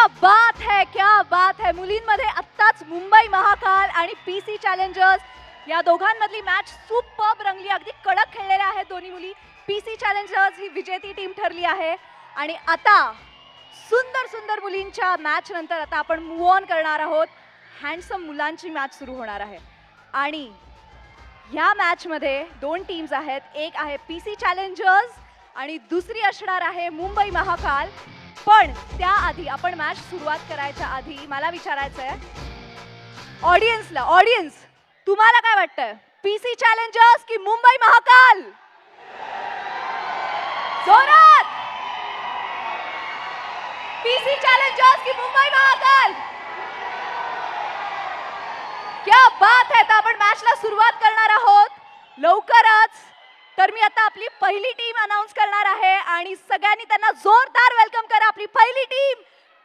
क्या बात है. मुलींमध्ये आत्ताच मुंबई महाकाल आणि पीसी चॅलेंजर्स या दोघांमधली मॅच सुपर्ब रंगली. अगदी कडक खेळलेल्या आहेत दोन्ही मुली. पीसी चॅलेंजर्स ही विजेती टीम ठरली आहे. आणि आता सुंदर सुंदर मुलींच्या मॅच नंतर आता आपण मूव्ह ऑन करणार आहोत. हँडसम मुलांची मॅच सुरू होणार आहे. आणि ह्या मॅच मध्ये दोन टीम्स आहेत. एक आहे पीसी चॅलेंजर्स आणि दुसरी असणार आहे मुंबई महाकाल. पण त्याआधी आपण मॅच सुरुवात करायच्या आधी मला विचारायचं आहे ऑडियन्स तुम्हाला काय वाटतंय, पीसी चॅलेंजर्स की मुंबई महाकाल? जोरात. पीसी चॅलेंजर्स की मुंबई महाकाल? क्या बात है. तर आपण मॅचला सुरुवात करणार आहोत लवकरच. तर मी आता आपली पहिली टीम अनाउन्स करणार आहे आणि सगळ्यांनी त्यांना जोरदार वेलकम करा. आपली पहिली टीम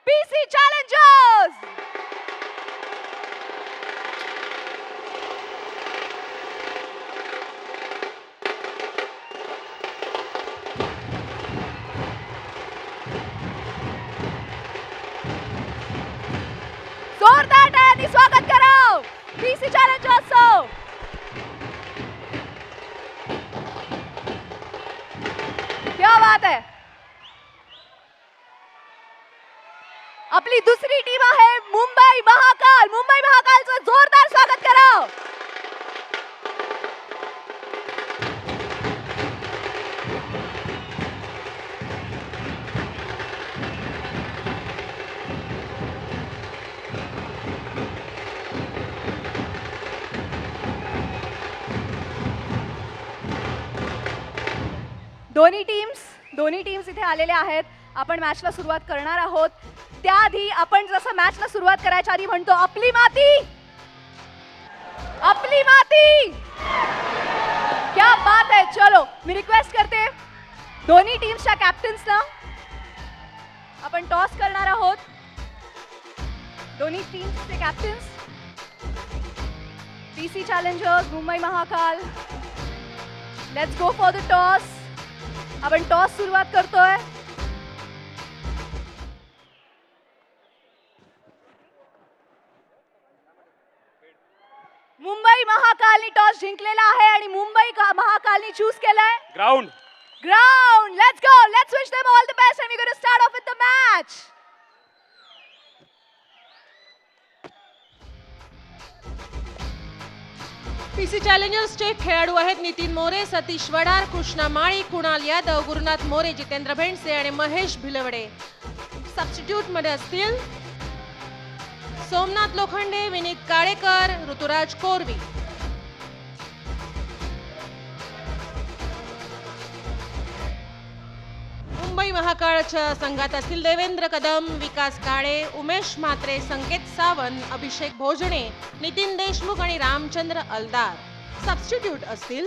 पीसी चॅलेंजर्स. जोरदार टाळ्यांनी स्वागत करा पीसी चॅलेंजर्सचं. क्या बात है. आपली दुसरी टीम आहे मुंबई महाकाल. मुंबई महाकालचं जोरदार स्वागत करा. दोन्ही टीम्स इथे आलेल्या आहेत. आपण मॅचला सुरुवात करणार आहोत. त्याआधी आपण जसं मॅचला सुरुवात करायच्या आधी म्हणतो आपली माती, आपली माती. क्या बात है. चलो मी रिक्वेस्ट करते दोन्ही टीम्सच्या कॅप्टन्सना. आपण टॉस करणार आहोत. दोन्ही टीम्सचे captains PC challengers Mumbai Mahakal. Let's go for the toss. आपण टॉस सुरुवात करतोय. मुंबई महाकालनी टॉस जिंकलेला आहे आणि मुंबई महाकालनी चूज केलाय ground. Let's go. Let's wish them all the best and we're going to start off with the match. PC चॅलेंजर्सचे खेळाडू आहेत नितीन मोरे, सतीश वडार, कृष्णा माळी, कुणाल यादव, गुरुनाथ मोरे, जितेंद्र भेंडसे आणि महेश भिलवडे. सबस्टिट्यूट मध्ये असतील सोमनाथ लोखंडे, विनीत काळेकर, ऋतुराज कोरवी. मुंबई महाकाळच्या संघात असतील देवेंद्र कदम, विकास काळे, उमेश म्हात्रे, संकेत सावंत, अभिषेक भोजने, नितीन देशमुख आणि रामचंद्र अलदार. सबस्टिट्यूट असतील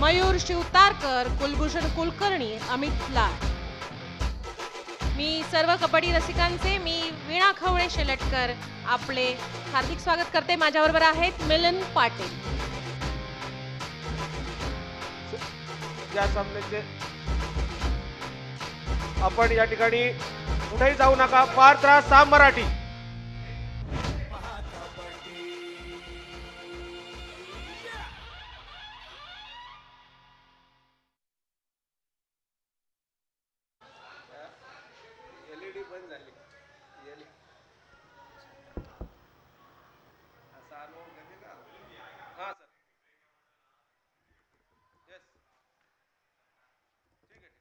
मयूर शिवतारकर, कुलभूषण कुलकर्णी, अमित लाड. मी सर्व कबड्डी रसिकांचे वीणा खवळे शेलटकर आपले हार्दिक स्वागत करते. माझ्याबरोबर आहेत मिलन पाटील. या सामन्याचे आपण या ठिकाणी कुठेही जाऊ नका. फार त्रास साम मराठी. एलईडी बंद झाली. असा अनुभव घेते का? हा सर. येस. ठीक आहे.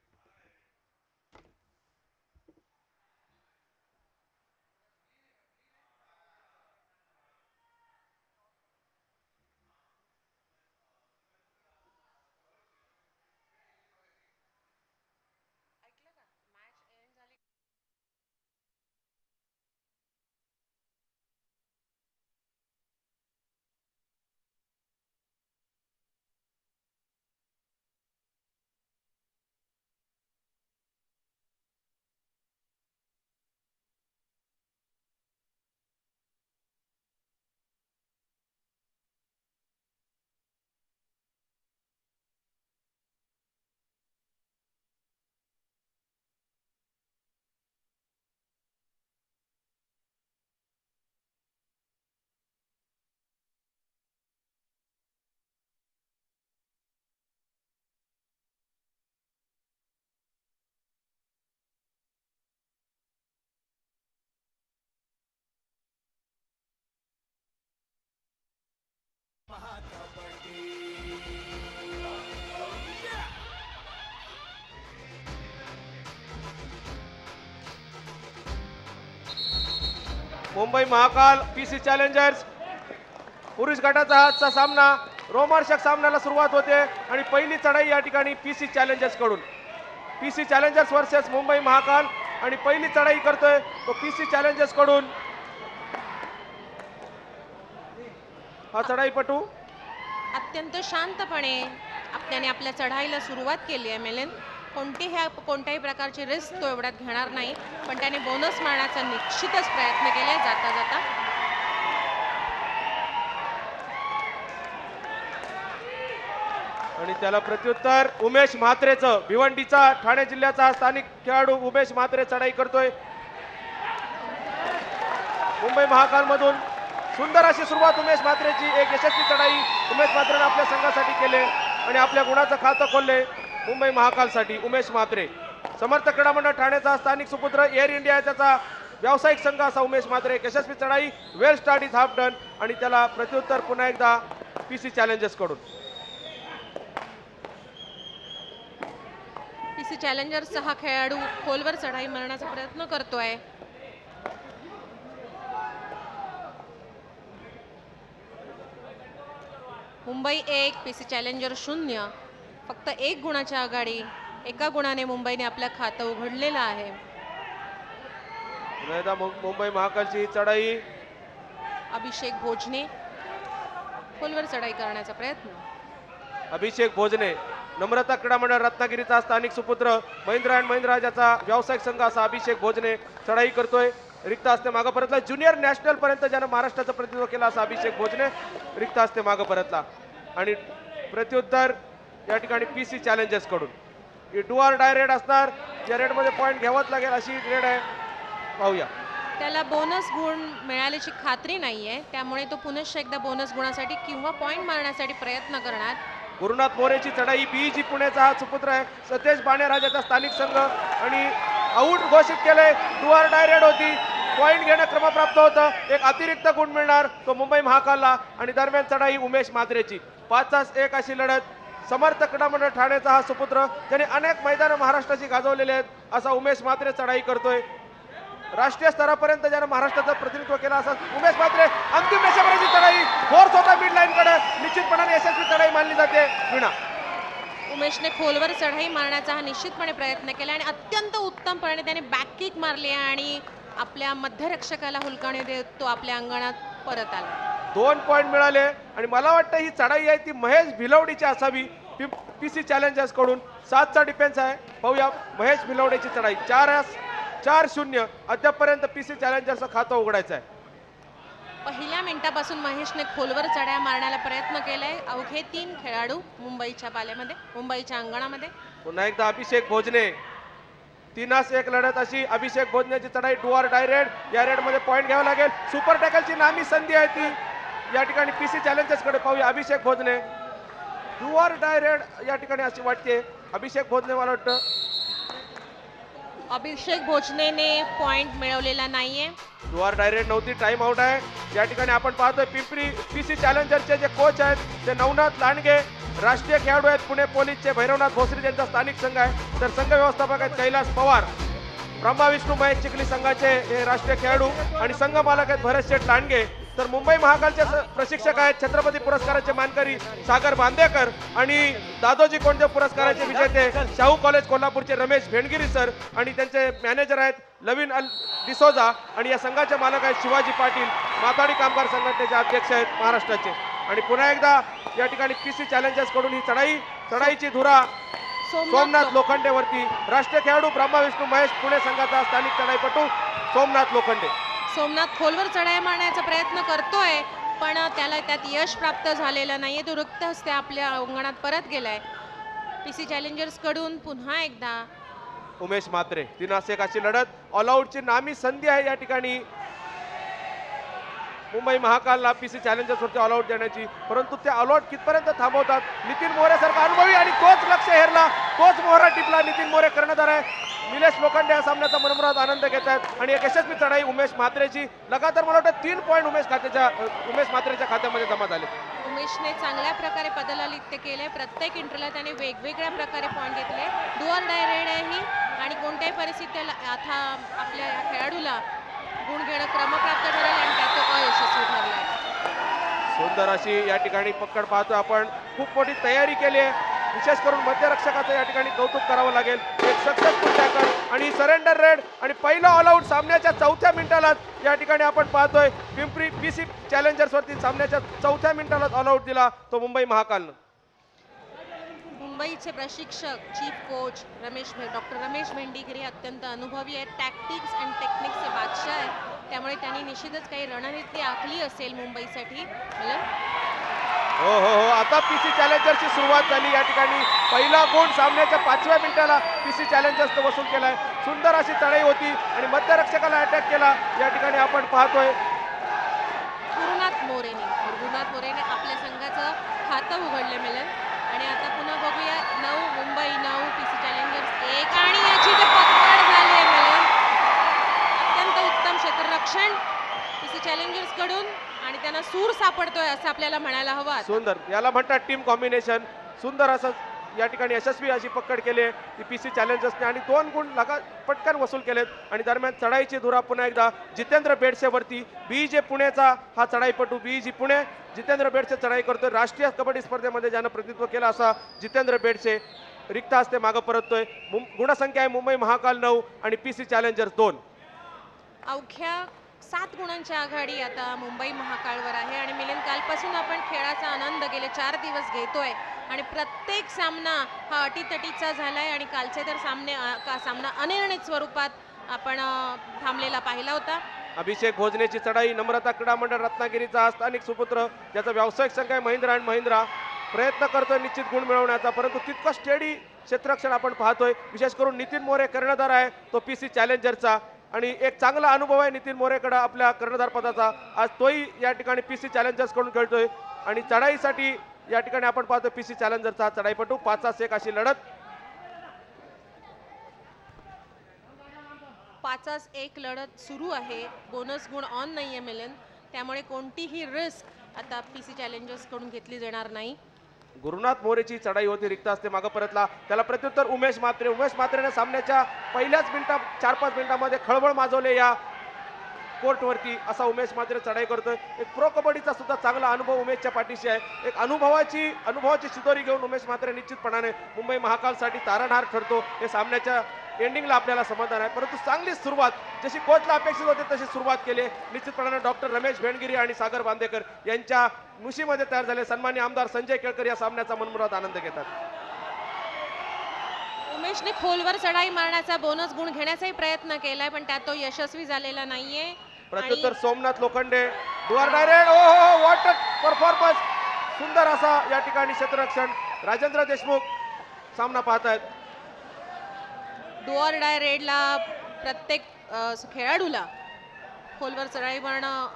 मुंबई महाकाल पीसी चॅलेंजर्स पुरुष गटाचा आजचा सामना रोमांचक सामन्याला सुरुवात होते आणि पहिली चढाई या ठिकाणी पीसी चॅलेंजर्स कडून. PC challengers versus Mumbai Mahakal आणि पहिली चढाई करतोय तो पीसी चॅलेंजर्स कडून हा चढाईपटू. अत्यंत शांतपणे त्याने आपल्या चढाईला सुरुवात केली आहे. मेलन कोणत्याही प्रकारची रिस्क तो एवढ्यात घेणार नाही, पण त्याने बोनस मारण्याचा निश्चितच प्रयत्न केले जाता जाता. आणि त्याला प्रत्युत्तर उमेश म्हात्रेचं, भिवंडीचा ठाणे जिल्ह्याचा स्थानिक खेळाडू उमेश म्हात्रे चढाई करतोय. मुंबई महाकाल मधून सुंदर अशी सुरुवात उमेश म्हात्रेची. एक यशस्वी चढाई उमेश म्हात्रेने आपल्या संघासाठी केले आणि आपल्या गुणाचं खातं खोलले मुंबई महाकालसाठी. उमेश म्हात्रे समर्थ क्रीडा मंडळ ठाण्याचा स्थानिक सुपुत्र, एअर इंडिया त्याचा व्यावसायिक संघ असा उमेश म्हात्रे. एक यशस्वी चढाई, वेल स्टार्ट इज हाफ डन आणि त्याला प्रत्युत्तर पुन्हा एकदा पीसी चॅलेंजर्स कडून. पीसी चॅलेंजर्सचा हा खेळाडू खोलवर चढाई मारण्याचा प्रयत्न करतोय. Mumbai 1 PC challenger 0. फक्त 1 गुणाच्या आघाडी. एका गुणाने मुंबईने आपलं खातं उघडलेलं आहे. पुन्हा एकदा मुंबई महाकालची चढाई. अभिषेक भोजने खोलवर चढाई करण्याचा प्रयत्न. अभिषेक भोजने नम्रता क्रीडा मंडळ रत्नागिरीचा स्थानिक सुपुत्र, महिंद्रा अँड महिंद्रा ज्याचा व्यावसायिक संघ असा अभिषेक भोजने चढाई करतोय. रिक्त असते मागं परतला. ज्युनियर नॅशनल पर्यंत ज्यानं महाराष्ट्राचं प्रतिनिधित्व केलं असा अभिषेक भोजने रिक्त असते मागं परतला. आणि प्रत्युत्तर या ठिकाणी पीसी चॅलेंजर्स कडून. ही डू ऑर डाय रेड असणार. या रेडमध्ये पॉईंट घ्यावाच लागेल अशी रेड आहे. पाहूया. त्याला बोनस गुण मिळाल्याची खात्री नाहीये, त्यामुळे तो पुनश्च एकदा बोनस गुणासाठी किंवा पॉइंट मारण्यासाठी प्रयत्न करणार. गुरुनाथ मोरेची चढाई. बीजी पुण्याचा हा सुपुत्र आहे. सतेज बाणेराजाचा स्थानिक संघ आणि आऊट घोषित केले. डू ऑर डाय रेड होती. पॉईंट घेणं क्रमप्राप्त होतं. एक अतिरिक्त गुण मिळणार तो मुंबई महाकालला. आणि दरम्यान चढाई उमेश म्हात्रेची. 5-1 अशी लढत. समर्थ क्रीडा मंडळ ठाण्याचा हा सुपुत्र, ज्याने अनेक मैदानं महाराष्ट्राची गाजवलेली आहेत असा उमेश म्हात्रे चढाई करतोय. राष्ट्रीय स्तरापर्यंत ज्यानं महाराष्ट्राचं प्रतिनिधित्व केलं असा उमेश म्हात्रे. अंतिम रेषेपर्यंतची चढाई. फोर्स होता मिड लाईन कडे. निश्चितपणाने यशस्वी चढाई मानली जाते. विना उमेशने खोलवर चढाई मारण्याचा हा निश्चितपणे प्रयत्न केला आणि अत्यंत उत्तमपणे त्याने बॅक किक मारली आणि आपल्या मध्यरक्षकाला हुलकावणी देत तो आपल्या अंगणात परत आला. 2 पॉईंट मिळाले आणि मला वाटतं ही चढाई आहे ती महेश भिलवडीची असावी. पीसी चॅलेंजर्स कडून 7चा डिफेन्स आहे. पाहूया महेश भिलवडीची चढाई. 4-0 अद्यापपर्यंत पीसी चॅलेंजर्सचं खातं उघडायचं आहे. पहिल्या मिनिटापासून महेशने खोलवर चढाई मारण्याला प्रयत्न केलाय. अवघे 3 खेळाडू मुंबईच्या पाल्यामध्ये, मुंबईच्या अंगणामध्ये. पुन्हा एकदा अभिषेक भोजने. 3-1 लढत अशी अभिषेक भोजनेची चढाई. Do or die raid. या रेड मध्ये पॉईंट घ्यावं लागेल. सुपर टॅकलची नामी संधी आहे ती या ठिकाणी पीसी चॅलेंजर्स कडे. पाहूया Abhishek Bhojane. Do or die raid या ठिकाणी अशी वाटते. अभिषेक भोजने मला वाटतं अभिषेक भोजनेने पॉइंट मिळवलेला नाहीये. डू ऑर डाय रेड नव्हती. टाइम आउट आहे. या ठिकाणी आपण पाहतोय पिंपरी पीसी चॅलेंजरचे जे कोच आहेत ते नवनाथ लांडगे. राष्ट्रीय खेळाडू आहेत पुणे पोलीसचे भैरवनाथ भोसरी यांचा स्थानिक संघ आहे. तर संघ व्यवस्थापक आहेत कैलास पवार. ब्रह्मा विष्णू महेश चिखली संघाचे हे राष्ट्रीय खेळाडू आणि संघ मालक आहेत भरत शेठ लांडगे. तर मुंबई महाकालचे प्रशिक्षक आहेत छत्रपती पुरस्काराचे मानकरी सागर बांदेकर आणि दादोजी कोंडदेव पुरस्काराचे विजेते शाहू कॉलेज कोल्हापूरचे रमेश भेंडगिरी सर आणि त्यांचे मॅनेजर आहेत लविन अल डिसोजा. आणि या संघाचे मालक आहेत शिवाजी पाटील, माथाडी कामगार संघटनेचे अध्यक्ष आहेत महाराष्ट्राचे. आणि पुन्हा एकदा या ठिकाणी पीसी चॅलेंजर्स कडून ही चढाईची धुरा सोमनाथ लोखंडेवरती. राष्ट्रीय खेळाडू ब्रह्मा विष्णू महेश पुणे संघाचा स्थानिक चढाईपटू सोमनाथ लोखंडे. सोमनाथ खोलवर चढाई मारण्याचा प्रयत्न करतोय, पण त्याला त्यात यश प्राप्त झालेलं नाहीये. तो रिक्त हस्ते आपल्या अंगणात परत गेलाय. पीसी चॅलेंजर्स कडून पुन्हा एकदा उमेश म्हात्रे. 3-1 अशी लढत. ऑलआउटची नामी संधी आहे या ठिकाणी मुंबई महाकालला पीसी चॅलेंजर्सवरती ऑलआउट देण्याची. परंतु ते ऑलआउट कितपर्यंत थांबवतात. नितीन मोरे सारखा अनुभवी आणि तोच लक्ष हेरला, तोच मोहरा टिपला. नितीन मोरे कर्णधार आहे. निलेश लोखंडे या सामन्याचा मनमुराद आनंद घेत आहेत. आणि एक यशस्वी चढाई उमेश म्हात्रेची. लगातार मला वाटतं 3 पॉईंट उमेश म्हात्रेच्या खात्यामध्ये जमा झाले. उमेशने चांगल्या प्रकारे पदलालित्य केले. प्रत्येक इंटरला त्याने वेगवेगळ्या प्रकारे पॉईंट घेतले. डू ऑर डाय रेड आहे ही आणि कोणत्याही परिस्थितीला आता आपल्या खेळाडूला गुण घेणं क्रमप्राप्त ठरेल आणि त्यात तो अयशस्वी ठरलाय. सुंदर अशी या ठिकाणी पकड पाहतो आपण. खूप मोठी तयारी केली आहे. विशेष करून मध्यरक्षकाचं या ठिकाणी कौतुक करावं लागेल. एक सक्सेसफुल टॅकल आणि सरेंडर रेड आणि पहिला ऑल आउट सामन्याच्या 4थ्या मिनिटालाच या ठिकाणी आपण पाहतोय. पिंपरी पीसी चॅलेंजर्स वरती सामन्याच्या 4थ्या मिनिटालाच ऑल आउट दिला तो मुंबई महाकालनं. मुंबईचे प्रशिक्षक चीफ कोच डॉक्टर रमेश भेंडीकर हे अत्यंत अनुभवी आहेत. टॅक्टिक्स अँड टेक्निक्सचे बादशाह आहेत. त्यामुळे त्यांनी निश्चितच काही रणनीती आखली असेल मुंबईसाठी. हो हो हो आता पीसी चॅलेंजरची सुरुवात झाली. या ठिकाणी पहिला गुण सामन्याच्या 5व्या मिनिटाला पीसी चॅलेंजर्सनं वसूल केलाय. सुंदर अशी चढाई होती आणि मध्यरक्षकाला अटॅक केला. या ठिकाणी आपण पाहतोय गुरुनाथ मोरेने आपल्या संघाचं खातं उघडले मिलन. आणि आता पुन्हा बघूया 9 मुंबई 9 पीसी चॅलेंजर्स 1 आणि याची ते पकड झाली आहे मिलन. अत्यंत उत्तम क्षेत्ररक्षण पीसी चॅलेंजर्स कडून आणि त्यांना सूर सापडतोय असं आपल्याला म्हणायला हवं. सुंदर याला म्हणतात टीम कॉम्बिनेशन. सुंदर असं या ठिकाणी यशस्वी अशी पकड केली आहे ती पीसी चॅलेंजर्सने आणि 2 गुण पटकन वसूल केलेत. आणि दरम्यान चढाईची धुरा पुन्हा एकदा जितेंद्र बेडसेवरती. बीजे पुणेचा हा चढाईपटू बीजी पुणे जितेंद्र बेडसे चढाई करतोय. राष्ट्रीय कबड्डी स्पर्धेमध्ये ज्यानं प्रतिनिधित्व केलं असा जितेंद्र बेडसे रिक्त हस्ते मागं परततोय. गुणसंख्या आहे मुंबई महाकाल 9 आणि पीसी चॅलेंजर्स 2. अवघ्या 7 गुणांची आघाडी आता मुंबई महाकाळवर आहे. आणि मिलिंद कालपासून आपण खेळाचा आनंद गेले 4 दिवस घेतोय आणि प्रत्येक सामना हा अटीतटीचा झालाय. आणि कालचे तर सामना अनिर्णित स्वरूपात आपण थांबलेला पाहिला होता. अभिषेक भोजनेची चढाई. नम्रता क्रीडा मंडळ रत्नागिरीचा हा स्थानिक सुपुत्र ज्याचा व्यावसायिक संघ आहे महिंद्रा अँड महिंद्रा प्रयत्न करतोय निश्चित गुण मिळवण्याचा. परंतु तितकं स्टेडी क्षेत्ररक्षण आपण पाहतोय. विशेष करून नितीन मोरे कर्णधार आहे तो पीसी चॅलेंजरचा आणि एक चांगला अनुभव आहे नितीन मोरेकडे आपल्या कर्णधार पदाचा. आज तोही या ठिकाणी पीसी चॅलेंजर्स कडून खेळतोय. आणि चढाईसाठी या ठिकाणी आपण पाहतोय पीसी चॅलेंजरचा चढाईपटू 5-1 अशी लढत. 5-1 लढत सुरू आहे. बोनस गुण ऑन नाहीये मिलन. त्यामुळे कोणतीही रिस्क आता पीसी चॅलेंजर्स कडून घेतली जाणार नाही. गुरुनाथ मोरेची चढाई होती रिक्त असते मागं परतला. त्याला प्रत्युत्तर उमेश मात्रेने सामन्याच्या पहिल्याच मिनिटात 4-5 मिनिटांमध्ये खळबळ माजवले या कोर्टवरती. असा उमेश मात्रे चढाई करतोय. एक प्रो कबड्डीचा सुद्धा चांगला अनुभव उमेशच्या पाठीशी आहे. एक अनुभवाची शिदोरी घेऊन उमेश मात्रे निश्चितपणाने मुंबई महाकालसाठी तारणहार ठरतो. हे सामन्याच्या एंडिंगला आपल्याला समाधान आहे. परंतु चांगली सुरुवात जशी कोचला अपेक्षित होते तशी सुरुवात केली. निश्चितपणाने डॉक्टर रमेश भेंडगिरी आणि सागर बांदेकर यांच्या मुशीमध्ये तयार झाले सन्माननीय आमदार संजय केळकर या सामन्याचा मनमुराद आनंद घेतात. उमेशने खोलवर चढाई मारण्याचा बोनस गुण घेण्याचाही प्रयत्न केलाय पण त्यात तो यशस्वी झालेला नाहीये. प्रत्युत्तर Somnath Lokhande do or direct. Oh what performance. सुंदर असा या ठिकाणी क्षेत्ररक्षण. राजेंद्र देशमुख सामना पाहतायत. डुआर डाय रेडला प्रत्येक खेळाडूला खोलवर चढाई मारणं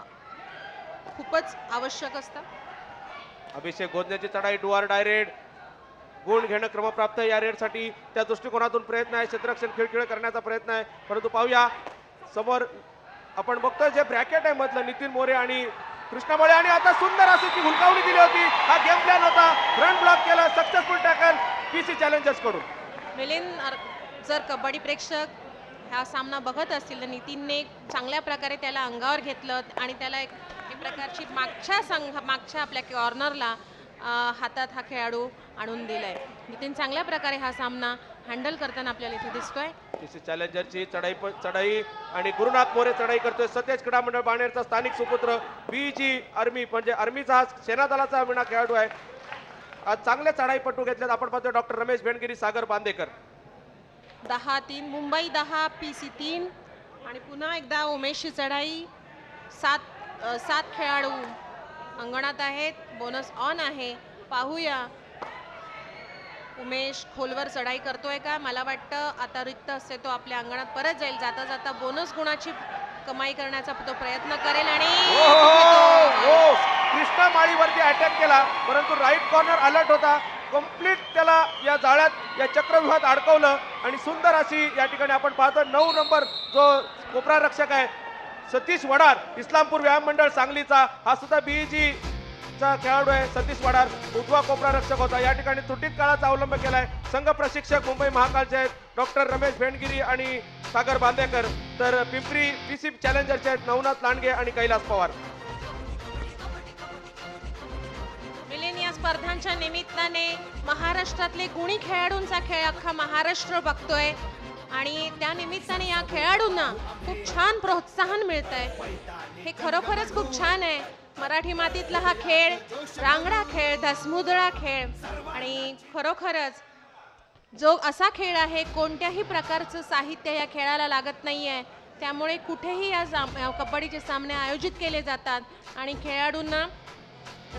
खूपच आवश्यक असतं. अभिषेक भोजनेची चढाई डुआर डायरेक्ट गुण घेणं क्रमप्राप्त या रेडसाठी त्या दृष्टिकोनातून प्रयत्न आहे. क्षेत्ररक्षण खेळ करण्याचा प्रयत्न आहे. परंतु पाहूया समोर आपण बघतोय जे ब्रॅकेट आहे मधलं नितीन मोरे आणि कृष्णा बळे आणि आता सुंदर अशी ती हुलकावणी दिली होती. हा गेम प्लॅन होता. फ्रंट ब्लॉक केला. सक्सेसफुल टॅकल पीसी चॅलेंजर्स कडून. मिलिंद जर कबड्डी प्रेक्षक हा सामना बघत असतील तर नितीनने चांगल्या प्रकारे त्याला अंगावर घेतलं आणि त्याला एक प्रकारची मागच्या आपल्या कॉर्नरला हातात हा खेळाडू आणून दिलाय. नितीन चांगल्या प्रकारे हा सामना हँडल करताना आपल्याला इथे दिसतोय. पीसी चॅलेंजरची चढाई आणि गुरुनाथ मोरे चढाई करतोय. सतेज क्रीडा मंडळ बाणेरचा स्थानिक सुपुत्र बीजी आर्मी म्हणजे आर्मीचा हा सेना दलाचा विना खेळाडू आहे. आज चांगले चढाईपटू घेतलेत. आपण पाहतोय डॉक्टर रमेश भेंडगिरी सागर बांदेकर. 10-3 मुंबई 10 पीसी 3 आणि पुन्हा एकदा उमेशची चढाई. 7 खेळाडू अंगणात आहेत. बोनस ऑन आहे. पाहूया उमेश खोलवर चढाई करतोय का. मला वाटतं आता रिक्त असते तो आपल्या अंगणात परत जाईल. जाता जाता बोनस गुणाची कमाई करण्याचा तो प्रयत्न करेल आणि कृष्णा माळीवरती अटॅक केला परंतु राईट कॉर्नर अलर्ट होता. कंप्लीट त्याला या जाळ्यात या चक्रव्यूहात अडकवलं आणि सुंदर अशी या ठिकाणी आपण पाहतो 9 नंबर जो कोपरा रक्षक आहे सतीश वडार इस्लामपूर व्यायाम मंडळ सांगलीचा हा सुद्धा बीजी चा खेळाडू आहे सतीश वडार, उजवा कोपरा रक्षक होता. या ठिकाणी त्रुटीत काळाचा अवलंब केलाय. संघ प्रशिक्षक मुंबई महाकालचे आहेत डॉक्टर रमेश भेंडगिरी आणि सागर बांदेकर, तर पिंपरी पीसी चॅलेंजरचे आहेत नवनाथ लांडगे आणि कैलास पवार. मिलिंद, या स्पर्धांच्या निमित्ताने महाराष्ट्रातले गुणी खेळाडूंचा खेळ अख्खा महाराष्ट्र बघतोय आणि त्या निमित्ताने या खेळाडूंना खूप छान प्रोत्साहन मिळतंय. हे खरोखरच खूप छान आहे. मराठी मातीतला हा खेळ रांगडा खेळ, धसमुदळा खेळ आणि खरोखरच जो असा खेळ आहे कोणत्याही प्रकारचं साहित्य या खेळाला लागत नाही आहे. त्यामुळे कुठेही या कबड्डीचे सामने आयोजित केले जातात आणि खेळाडूंना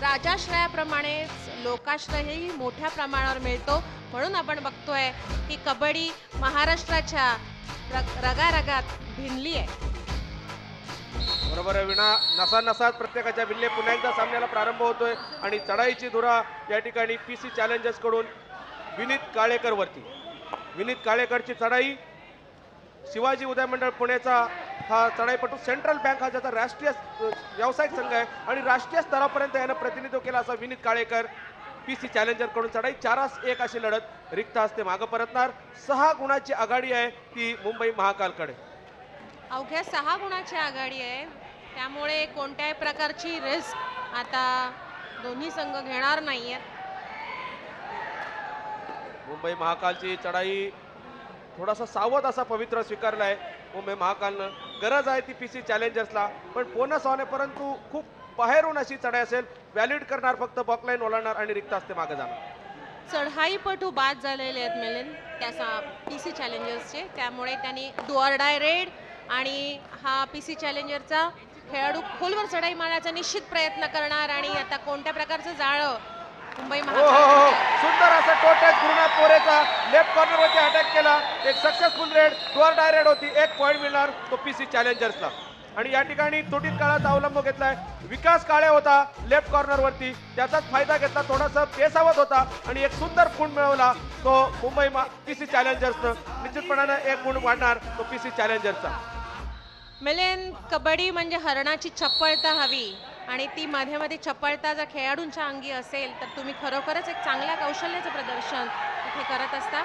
राजाश्रयाप्रमाणेच लोकाश्रयही मोठ्या प्रमाणावर मिळतो. म्हणून आपण बघतोय की कबड्डी महाराष्ट्राच्या रगारगात भिनली आहे. बरोबर आहे विना, नसात प्रत्येकाच्या भिल्ले. पुन्हा एकदा सामन्याला प्रारंभ होतोय आणि चढाईची धुरा या ठिकाणी पीसी चॅलेंजर्स कडून विनीत काळेकर वरती. विनीत काळेकरची चढाई. शिवाजी उदय मंडळ पुणेचा हा चढाईपटू, सेंट्रल बँक हा ज्याचा राष्ट्रीय व्यावसायिक संघ आहे आणि राष्ट्रीय स्तरापर्यंत यानं प्रतिनिधित्व केला असा विनीत काळेकर पीसी चॅलेंजर कडून चढाई. 4-1 अशी लढत. रिक्त हस्ते मागं परतणार. 6 गुणाची आघाडी आहे ती मुंबई महाकालकडे. अवघ्या 6 गुणाची आघाडी आहे. त्यामुळे कोणत्याही प्रकारची रिस्क आता दोन्ही संघ घेणार नाहीयेत. मुंबई महाकालची चढाई थोडासा सावध असा पवित्र स्वीकारला आहे मुंबई महाकालनं. गरज आहे ती पीसी चॅलेंजर्सला, पण बोनस होणे परंतु खूप बाहेरून अशी चढाई असेल. व्हॅलिड करणार, फक्त बॉकलाईन ओलांडणार आणि रिक्त हस्ते मागे जाणार. चढाईपटू बाद झालेले आहेत मिलिंद त्या पीसी चॅलेंजर्सचे. त्यामुळे त्यांनी डू ऑर डाय रेड आणि हा पीसी चॅलेंजरचा खेळाडू खोलवर चढाई मारण्याचा निश्चित प्रयत्न करणार आणि आता कोणत्या प्रकारचं जाळं मुंबई हो महाकाल. सुंदर असं टोटच गुरुनाथ पोरेचा लेफ्ट कॉर्नरवरती अटॅक केला. एक successful red, do or die red होती. 1 पॉईंट मिळणार तो पीसी चॅलेंजर्सला. आणि या ठिकाणी त्रुटीत काळाचा अवलंब घेतलाय. विकास काळे होता लेफ्ट कॉर्नर वरती, त्याचाच फायदा घेतला. थोडासा पेसावत होता आणि एक सुंदर गुण मिळवला तो मुंबई पीसी चॅलेंजर्सनं. निश्चितपणानं 1 गुण वाढणार तो पीसी चॅलेंजर्सचा. मिलिंद, कबड्डी म्हणजे हरणाची चपळता हवी आणि ती मध्ये मध्ये चपळता जर खेळाडूंच्या अंगी असेल तर तुम्ही खरोखरच एक चांगल्या कौशल्याचं प्रदर्शन इथे करत असता.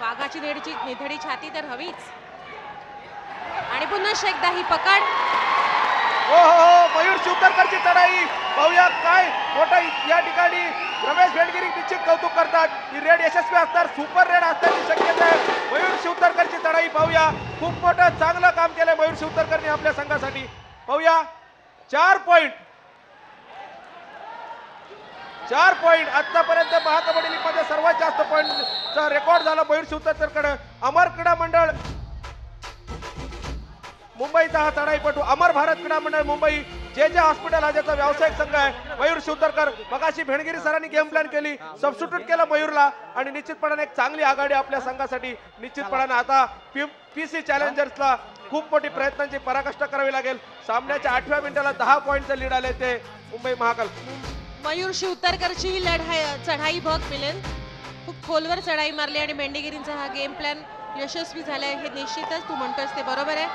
वाघाची निधडी छाती तर हवीच. आणि पुन्हा एकदा ही पकड. हो मयूर शिवतरकरची चढाई पाहूया. काय मोठा या ठिकाणी रमेश भेंडगिरी निश्चित कौतुक करतात. ही रेड यशस्वी असणार, सुपर रेड असण्याची शक्यता आहे. मयूर शिवतरकरची चढाई पाहूया. खूप मोठं चांगलं काम केलंय मयूर शिवतरकरने आपल्या संघासाठी. पाहूया 4 पॉईंट. 4 पॉईंट आतापर्यंत महाकबड्डी लीग मध्ये सर्वात जास्त पॉईंटचा रेकॉर्ड झाला मयूर शिवतरकरकडे. अमर क्रीडा मंडळ मुंबईचा हा चढाईपटू. अमर भारत क्रीडा मंडळ मुंबई, जे हॉस्पिटल हा ज्याचा व्यावसायिक संघ आहे. मयूर शिवतरकर. मगाशी भेंडगिरी सरांनी गेम प्लॅन केली, सबस्टिट्यूट केलं मयूरला आणि निश्चितपणाने एक चांगली आघाडी आपल्या संघासाठी. निश्चितपणाने आता पीसी चॅलेंजर्सला खूप मोठी प्रयत्नांची पराकाष्ठा करावी लागेल. सामन्याच्या 8व्या मिनिटाला 10 पॉईंटचं लीड आले ते मुंबई महाकाल. मयूर शिवतरकरची ही चढाई बघ मिलिंद. खूप खोलवर चढाई मारली आणि भेंडगिरींचा हा गेम प्लॅन यशस्वी झालाय. हे निश्चितच तू म्हणतोस ते बरोबर आहे.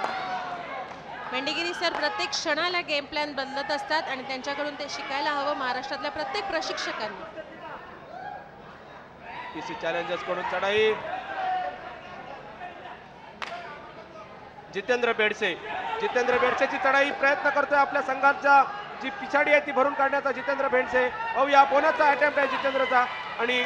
भेंडगिरी सर प्रत्येक क्षणाला गेम प्लॅन बदलत असतात आणि त्यांच्याकडून ते शिकायला हवं महाराष्ट्रातल्या प्रत्येक प्रशिक्षकांनी. पीसी चॅलेंजर्स कडून चढाई. जितेंद्र बेडसेची चढाई. प्रयत्न करतोय आपल्या संघाच्या जी पिछाडी आहे ती भरून काढण्याचा जितेंद्र बेडसे. या बोनसचा अटेम्प्ट आहे जितेंद्रचा आणि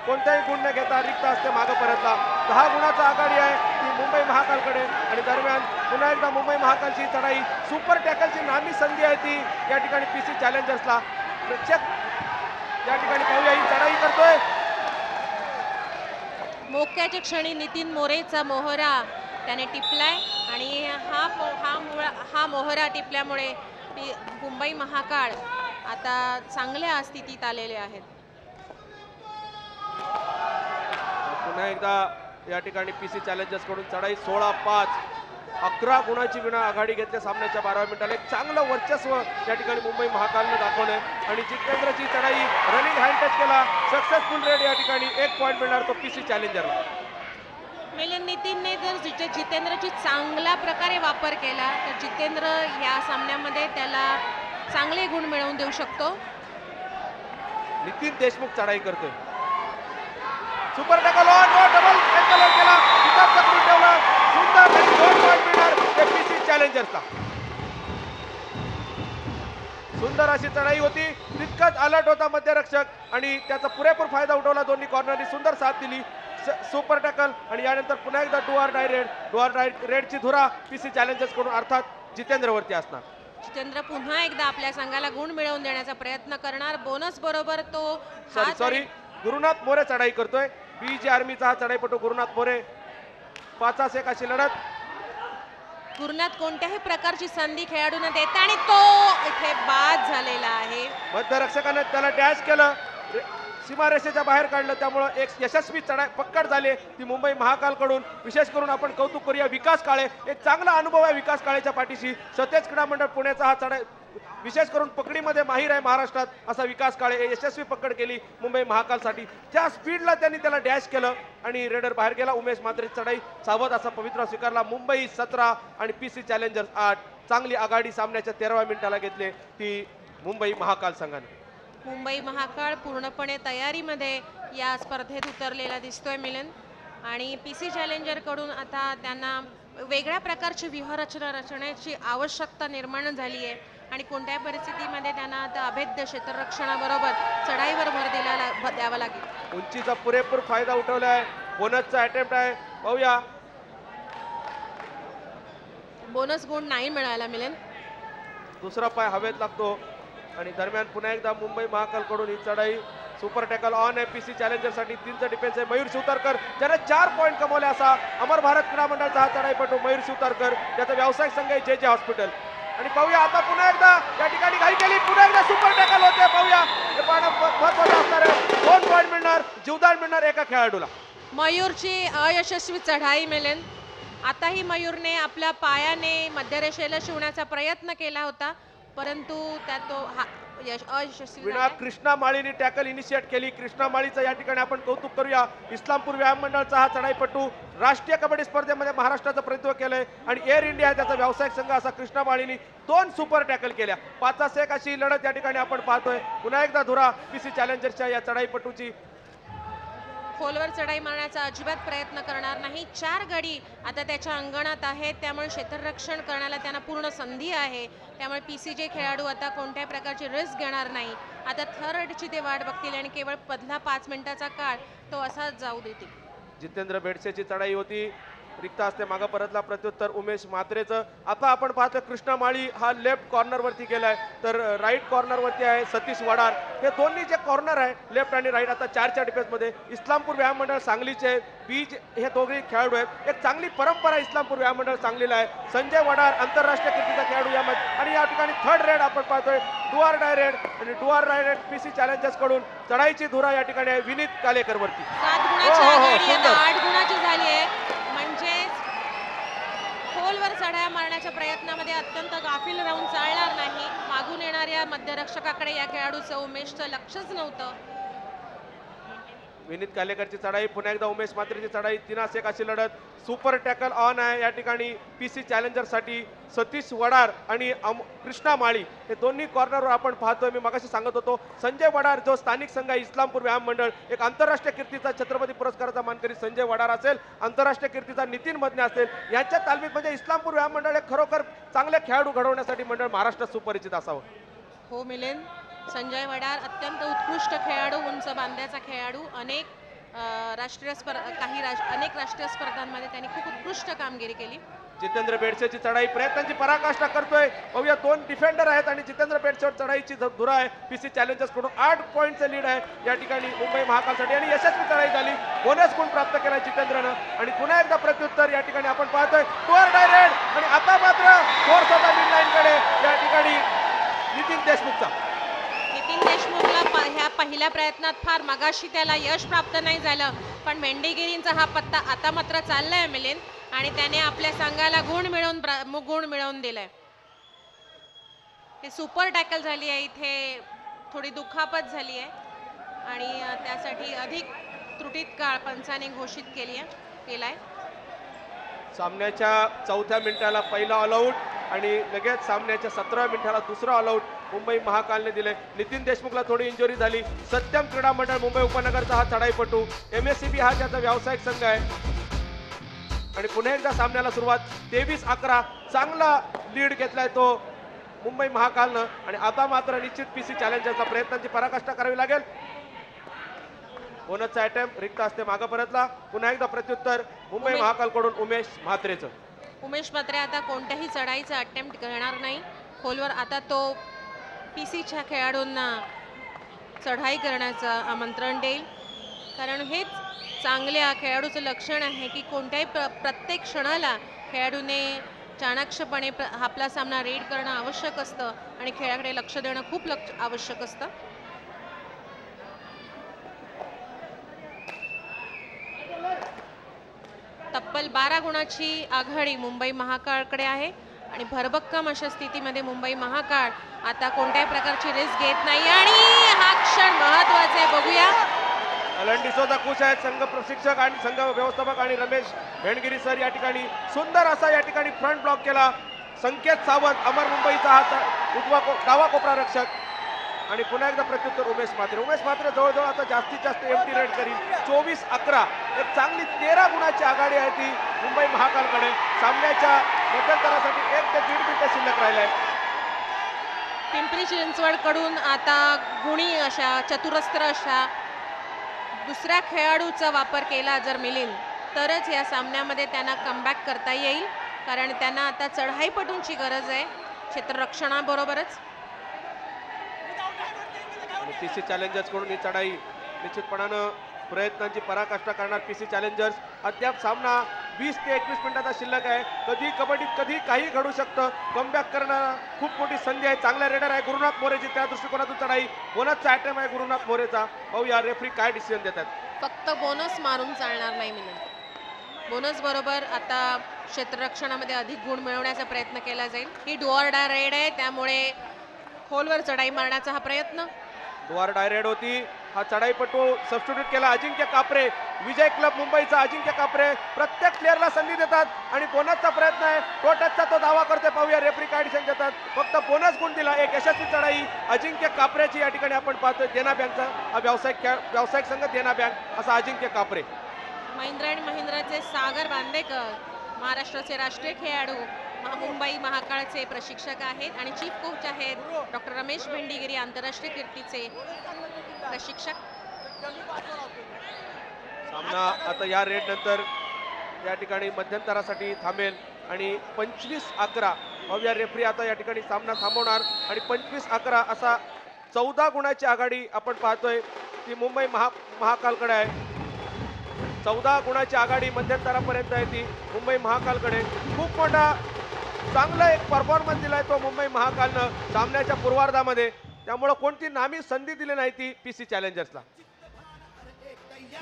कोणताही गुण न घेता रिक्त हस्ते मागे परतला. 10 गुणाचा आघाडी आहे ती मुंबई महाकालकडे. आणि दरम्यान पुन्हा एकदा मुंबई महाकालची चढाई. सुपर टॅकलची नामी संधी आहे ती या ठिकाणी पीसी चॅलेंजर्सला. प्रत्येक या ठिकाणी पाहूया ही चढाई करतोय. मोक्याच्या क्षणी नितीन मोरेचा मोहरा त्याने टिपलाय आणि हा मोहरा टिपल्यामुळे मुंबई महाकाळ आता चांगल्या स्थितीत आलेले आहेत. पुन्हा एकदा या ठिकाणी पीसी चॅलेंजर्स कडून चढाई. 16-5 11 गुणाची विना आघाडी घेतल्या सामन्याच्या 12व्या मिनिटाला. एक चांगलं वर्चस्व या ठिकाणी मुंबई महाकालनं दाखवलंय आणि जितेंद्रची चढाई रनिंग हँड टच केला. Successful red. या ठिकाणी 1 पॉईंट मिळणार तो पीसी चॅलेंजरला. मिलिंद, नितीनने जर जितेंद्रची चांगल्या प्रकारे वापर केला तर जितेंद्र या सामन्यामध्ये त्याला चांगले गुण मिळवून देऊ शकतो. नितीन देशमुख चढाई करतोय. Super tackle on double tackle केला, विकेट पकडून ठेवला. सुंदर आणि 2 पॉइंट मिळणार ते पीसी चॅलेंजर्सला. सुंदर अशी चढाई होती, तितकाच अलर्ट होता मध्यरक्षक आणि त्याचा पुरेपूर फायदा उठवला. दोन्ही कॉर्नरनी सुंदर साथ दिली. सुपर टॅकल आणि यानंतर पुन्हा एकदा डू ऑर डाय रेडची धुरा पीसी चॅलेंजर्स कडून अर्थात जितेंद्रवरती असणार. जितेंद्र पुन्हा एकदा आपल्या संघाला गुण मिळवून देण्याचा प्रयत्न करणार. बोनस बरोबर तो सॉरी गुरुनाथ मोरे चढाई करतोय. बीजे आर्मीचा हा चढाईपटू गुरुनाथ मोरे. 5-1 अशी लढत. गुरुनाथ कोणत्याही प्रकारची संधी खेळाडूंना देते आणि तो इथे बाद झालेला आहे. मध्यरक्षकाने त्याला डॅश केलं, सीमारेषेच्या बाहेर काढलं, त्यामुळं एक यशस्वी चढाई पक्कड झाली ती मुंबई महाकालकडून. विशेष करून आपण कौतुक करूया विकास काळे. एक चांगला अनुभव आहे विकास काळेच्या पाठीशी. सतेज क्रीडा मंडळ पुण्याचा हा चढाई विशेष करून पकडीमध्ये माहीर आहे महाराष्ट्रात असा विकास काळे. यशस्वी पकड केली मुंबई महाकालसाठी. त्या स्पीडला त्यांनी त्याला डॅश केलं आणि रेडर बाहेर गेला. उमेश मात्रे चढाई सावध असा पवित्रा स्वीकारला. मुंबई 17 आणि पीसी चॅलेंजर्स 8. चांगली आघाडी सामन्याच्या 13व्या मिनिटाला घेतली ती मुंबई महाकाल संघाने. मुंबई महाकाळ पूर्णपणे तयारीमध्ये या स्पर्धेत उतरलेला दिसतोय मिलन. आणि पीसी चॅलेंजर कडून आता त्यांना वेगळ्या प्रकारची व्यूहरचना रचण्याची आवश्यकता निर्माण झाली आहे आणि कोणत्याही परिस्थितीमध्ये त्यांना आता अभेद्य क्षेत्ररक्षणाबरोबर चढाईवर भर द्यावा लागेल. उंचीचा पुरेपूर फायदा उठवला आहे. बोनसचा अटेम्प्ट आहे, पाहूया. बोनस गुण नाही मिळाला मिलन. दुसरा पाय हवेत लागतो आणि दरम्यान पुन्हा एकदा मुंबई महाकालकडून ही चढाई. सुपर टॅकल ऑन आहे पीसी चॅलेंजरसाठी. 3चा डिफेन्स आहे मयूर शिवतारकर, ज्याने 4 पॉईंट कमवले असा अमर भारत क्रीडा मंडळाचा हा चढाईपटू मयूर शिवतारकर. त्याचा व्यावसायिक संघ आहे जे हॉस्पिटल. आणि पाहूया आता पुन्हा एकदा या ठिकाणी घाई केली. पुन्हा एकदा सुपर टॅकल होते, पाहूया. हे पाहणं महत्त्वाचं असणार आहे. 2 पॉईंट मिळणार, जीवदान मिळणार एका खेळाडूला. मयूरची अयशस्वी चढाई मिलन. आताही मयूरने आपल्या पायाने मध्यरेषेला शिवण्याचा प्रयत्न केला होता, परंतु त्यात तो अयशस्वी विना झाला. कृष्णा माळीने टॅकल इनिशिएट केली. कृष्णा माळीचं या ठिकाणी आपण कौतुक करूया. इस्लामपूर व्यायाम मंडळाचा हा चढाईपटू राष्ट्रीय कबड्डी स्पर्धेमध्ये महाराष्ट्राचं प्रतिनिधित्व केलंय आणि एअर इंडिया त्याचा व्यावसायिक संघ असा कृष्णा माळीने 2 सुपर टॅकल केल्या. 5-1 अशी लढत या ठिकाणी आपण पाहतोय. पुन्हा एकदा धुरा पीसी चॅलेंजर्सच्या या चढाईपटूची. खोलवर चढाई मारण्याचा अजिबात प्रयत्न करणार नाही. 4 गडी आता त्याच्या अंगणात आहेत, त्यामुळे क्षेत्ररक्षण करण्याला त्यांना पूर्ण संधी आहे. त्यामुळे पीसीजे खेळाडू आता कोणत्याही प्रकारची रिस्क घेणार नाही. आता थर्डची ते वाट बघतील आणि केवळ मधला 5 मिनिटाचा काळ तो असाच जाऊ देतील. जितेंद्र बेडसेची चढाई होती, रिक्त असते मागं परतला. प्रत्युत्तर उमेश म्हात्रेचं. आता आपण पाहतोय कृष्णा माळी हा लेफ्ट कॉर्नर वरती गेलाय, तर राईट कॉर्नर वरती आहे सतीश वडार. हे दोन्ही जे कॉर्नर आहे लेफ्ट आणि राईट आता 4च्या डिफेन्स मध्ये इस्लामपूर व्यायाम मंडळ सांगलीचे बीज हे दोघे खेळाडू आहेत. एक चांगली परंपरा इस्लामपूर व्यायाम मंडळ सांगलीला आहे. संजय वडार आंतरराष्ट्रीय कीर्तीचा खेळाडू यामध्ये. आणि या ठिकाणी 3rd रेड आपण पाहतोय, डू ऑर डाय रेड. आणि do or die red PC Challengers कडून चढाईची धुरा या ठिकाणी आहे विनीत कालेकर वरती. 7 गुणाची आघाडी आता 8 गुणाची झाली आहे. म्हणजे खोलवर चढाया मारण्याच्या प्रयत्नामध्ये अत्यंत गाफील राहून चालणार नाही. मागून येणाऱ्या मध्यरक्षकाकडे या खेळाडूचं उमेशचं लक्षच नव्हतं. विनीत कालेकरची चढाई. पुन्हा एकदा उमेश मात्रेची चढाई. 3-1 अशी लढत. सुपर टॅकल ऑन आहे या ठिकाणी पीसी चॅलेंजरसाठी. सतीश वडार आणि कृष्णा माळी हे दोन्ही कॉर्नरवर आपण पाहतोय. मी मगाशी सांगत होतो संजय वडार जो स्थानिक संघ आहे इस्लामपूर व्यायाम मंडळ, एक आंतरराष्ट्रीय कीर्तीचा छत्रपती पुरस्काराचा मानकरी संजय वडार असेल, आंतरराष्ट्रीय कीर्तीचा नितीन मदने असेल. यांच्या तालमीत म्हणजे इस्लामपूर व्यायाम मंडळ हे खरोखर चांगले खेळाडू घडवण्यासाठी मंडळ महाराष्ट्रात सुपरिचित असावं. हो मिलिंद, संजय वडार अत्यंत उत्कृष्ट खेळाडू, उंच बांध्याचा खेळाडू. अनेक राष्ट्रीय स्पर्धांमध्ये त्यांनी खूप उत्कृष्ट कामगिरी केली. जितेंद्र बेडसेची चढाई प्रयत्नांची पराकाष्ठा करतोय. पाहूया 2 डिफेंडर आहेत आणि जितेंद्र बेडसेवर चढाईची धुरा आहे. पीसी चॅलेंजर्स कडून 8 पॉईंटचं लीड आहे या ठिकाणी मुंबई महाकालसाठी आणि यशस्वी चढाई झाली. बोनस गुण प्राप्त केला जितेंद्रनं. आणि पुन्हा एकदा प्रत्युत्तर या ठिकाणी आपण पाहतोय टूअर डायरेड. आणि आता मात्र फोर्स होता मिड लाईनकडे या ठिकाणी नितीन देशमुखचा. नितीन देशमुखला ह्या पहिल्या प्रयत्नात फार मगाशी त्याला यश प्राप्त नाही झालं, पण मेंढेगिरींचा हा पत्ता आता मात्र चाललाय मिलिंद आणि त्याने आपल्या संघाला गुण मिळवून दिलाय. हे सुपर टॅकल झाली आहे. इथे थोडी दुखापत झाली आहे आणि त्यासाठी अधिक त्रुटीत काळ पंचाने घोषित केलाय. सामन्याच्या 4थ्या मिनिटाला पहिला ऑलआउट आणि लगेच सामन्याच्या 17व्या मिनिटाला दुसरा ऑलआउट मुंबई महाकालने दिले. नितीन देशमुखला थोडी इंजुरी झाली. सत्यम क्रीडा मंडळ मुंबई उपनगरचा हा चढाईपटू, MSCB हा त्याचा व्यावसायिक संघ आहे. आणि पुन्हा एकदा सामन्याला सुरुवात 23-11 चांगला लीड घेतलाय तो मुंबई महाकालनं. आणि आता मात्र निश्चित PC चॅलेंजरचा प्रयत्नांची पराकाष्ठा करावी लागेल. बोनसचा अटेम्प्ट रिक्त असते मागं परतला. पुन्हा एकदा प्रत्युत्तर मुंबई महाकालकडून उमेश म्हात्रेचं. उमेश म्हात्रे आता कोणत्याही चढाईचा अटेम्प्ट करणार नाही खोलवर. आता तो PCच्या खेळाडूंना चढाई करण्याचं आमंत्रण देईल, कारण हेच चांगल्या खेळाडूचं लक्षण आहे की कोणत्याही प्रत्येक क्षणाला खेळाडूने चाणाक्षपणे आपला सामना रीड करणं आवश्यक असतं आणि खेळाकडे लक्ष देणं खूप आवश्यक असतं. तब्बल 12 गुणाची आघाडी मुंबई महाकाळकडे आहे आणि भरभक्कम अशा स्थितीमध्ये मुंबई महाकाळ आता कोणत्याही प्रकारची रिस्क घेत नाही आणि हा क्षण महत्वाचा आहे. बघूया. अलन डिसोजा खुश आहेत, संघ प्रशिक्षक आणि संघ व्यवस्थापक आणि रमेश भेंडगिरी सर या ठिकाणी सुंदर असा या ठिकाणी फ्रंट ब्लॉक केला. संकेत सावंत अमर मुंबईचा हा डावा कोपरा रक्षक. आणि पुन्हा एकदा प्रत्युत्तर उमेश म्हात्रे. उमेश म्हात्रे जवळजवळ आता जास्तीत जास्त एमटी रेड करील. 24-11 एक चांगली 13 गुणाची आघाडी आहे ती मुंबई महाकालकडे. सामन्याच्या मध्यंतरासाठी 1 ते 1.5 मिनिटं शिल्लक राहिलाय. पिंपरी चिंचवडकडून आता गुणी अशा चतुरस्त्र अशा दुसऱ्या खेळाडूचा वापर केला जर मिलिंद, तरच या सामन्यामध्ये त्यांना कमबॅक करता येईल, कारण त्यांना आता चढाईपटूंची गरज आहे क्षेत्ररक्षणाबरोबरच. PC चॅलेंजर्स कडून ही चढाई निश्चितपणानं प्रयत्नांची पराकाष्ठा करणार PC चॅलेंजर्स. अद्याप सामना 20 ते 21 मिनिटाचा शिल्लक आहे. कधी कबड्डीत कधी काही घडू शकतं. कमबॅक करणं खूप मोठी संधी आहे. चांगला रेडर आहे गुरुनाथ मोरेची, त्या दृष्टिकोनातून चढाई. बोनसचा अटेम्प्ट आहे गुरुनाथ मोरेचा. पाहूया रेफरी काय डिसिजन देतात. फक्त बोनस मारून चालणार नाही मिलिंद. बोनस बरोबर आता क्षेत्ररक्षणामध्ये अधिक गुण मिळवण्याचा प्रयत्न केला जाईल. ही डुअर डाय रेड आहे, त्यामुळे खोलवर चढाई मारण्याचा हा प्रयत्न. दुवार डायरेड होती. हा चढाईपटू सबस्टिट्यूट केला अजिंक्य कापरे. विजय क्लब मुंबईचा अजिंक्य कापरे प्रत्येक प्लेअरला संधी देतात आणि बोनसचा प्रयत्न आहे. टोटसचा तो दावा करते. पाहूया रेफरी काय डिसिजन देतात. फक्त बोनस गुण दिला. एक यशस्वी चढाई अजिंक्य कापरेची या ठिकाणी आपण पाहतोय. देना बँकचा हा व्यावसायिक संघ देना बँक असा अजिंक्य कापरे. महिंद्रा आणि महिंद्राचे सागर बांदेकर महाराष्ट्राचे राष्ट्रीय खेळाडू मुंबई महाकाळचे प्रशिक्षक आहेत आणि चीफ कोच आहेत डॉक्टर रमेश भेंडीगिरी, आंतरराष्ट्रीय कीर्तीचे प्रशिक्षक. सामना आता या रेड नंतर या ठिकाणी मध्यंतरासाठी थांबेल आणि 25-11 भव्य रेफरी आता या ठिकाणी सामना थांबवणार आणि 25-11 असा 14 गुणाची आघाडी आपण पाहतोय ती मुंबई महाकालकडे आहे. 14 गुणाची आघाडी मध्यंतरापर्यंत आहे ती मुंबई महाकालकडे. खूप मोठा चांगला एक परफॉर्मन्स दिलाय तो मुंबई महाकालनं सामन्याच्या पूर्वार्धामध्ये. त्यामुळे कोणती नामी संधी दिली नाही ती PC चॅलेंजर्सला.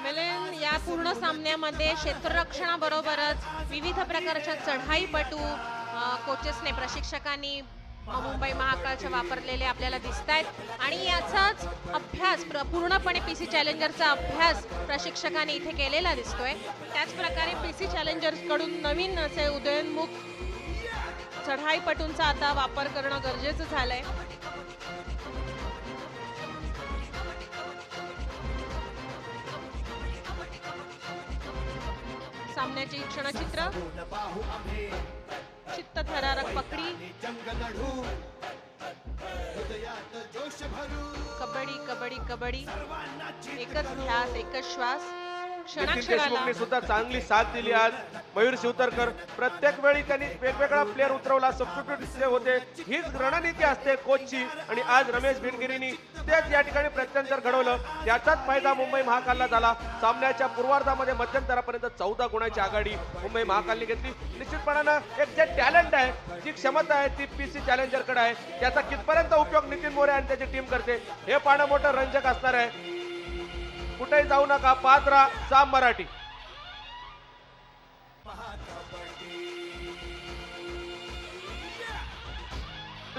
मिलिंद, या पूर्ण सामन्यामध्ये क्षेत्ररक्षणाबरोबरच विविध प्रकारच्या चढाईपटू कोचेसने प्रशिक्षकांनी मुंबई महाकाळचे वापरलेले आपल्याला दिसत आहेत आणि याचाच अभ्यास पूर्णपणे PC चॅलेंजरचा अभ्यास प्रशिक्षकांनी इथे केलेला दिसतोय. त्याच प्रकारे PC चॅलेंजर्सकडून नवीन असे उदयोन्मुख चढाईपटूंचा आता वापर करणं गरजेचं झालंय. सामन्याचे क्षणचित्र, चित्तथरारक पकडी, कबड्डी कबड्डी कबड्डी, एकच ध्यास एकच श्वास. नितीन देशमुखने सुद्धा चांगली साथ दिली आज. मयूर शिवतरकर प्रत्येक वेळी त्यांनी वेगवेगळा प्लेअर उतरवला, सबस्टिट्यूट होते. हीच रणनीती असते कोचची आणि आज रमेश भिंडगिरीनी तेच या ठिकाणी प्रत्यंतर घडवलं. याचाच फायदा मुंबई महाकालला झाला. सामन्याच्या पूर्वार्धामध्ये मध्यंतरापर्यंत 14 गुणाची आघाडी मुंबई महाकालने घेतली. निश्चितपणानं एक जे टॅलेंट आहे, जी क्षमता आहे ती PC चॅलेंजरकडे आहे. त्याचा कितपर्यंत उपयोग नितीन मोरे आणि त्याची टीम करते हे पाहणं मोठं रंजक असणार आहे. कुठेही जाऊ नका, पाहत राहा साम मराठी.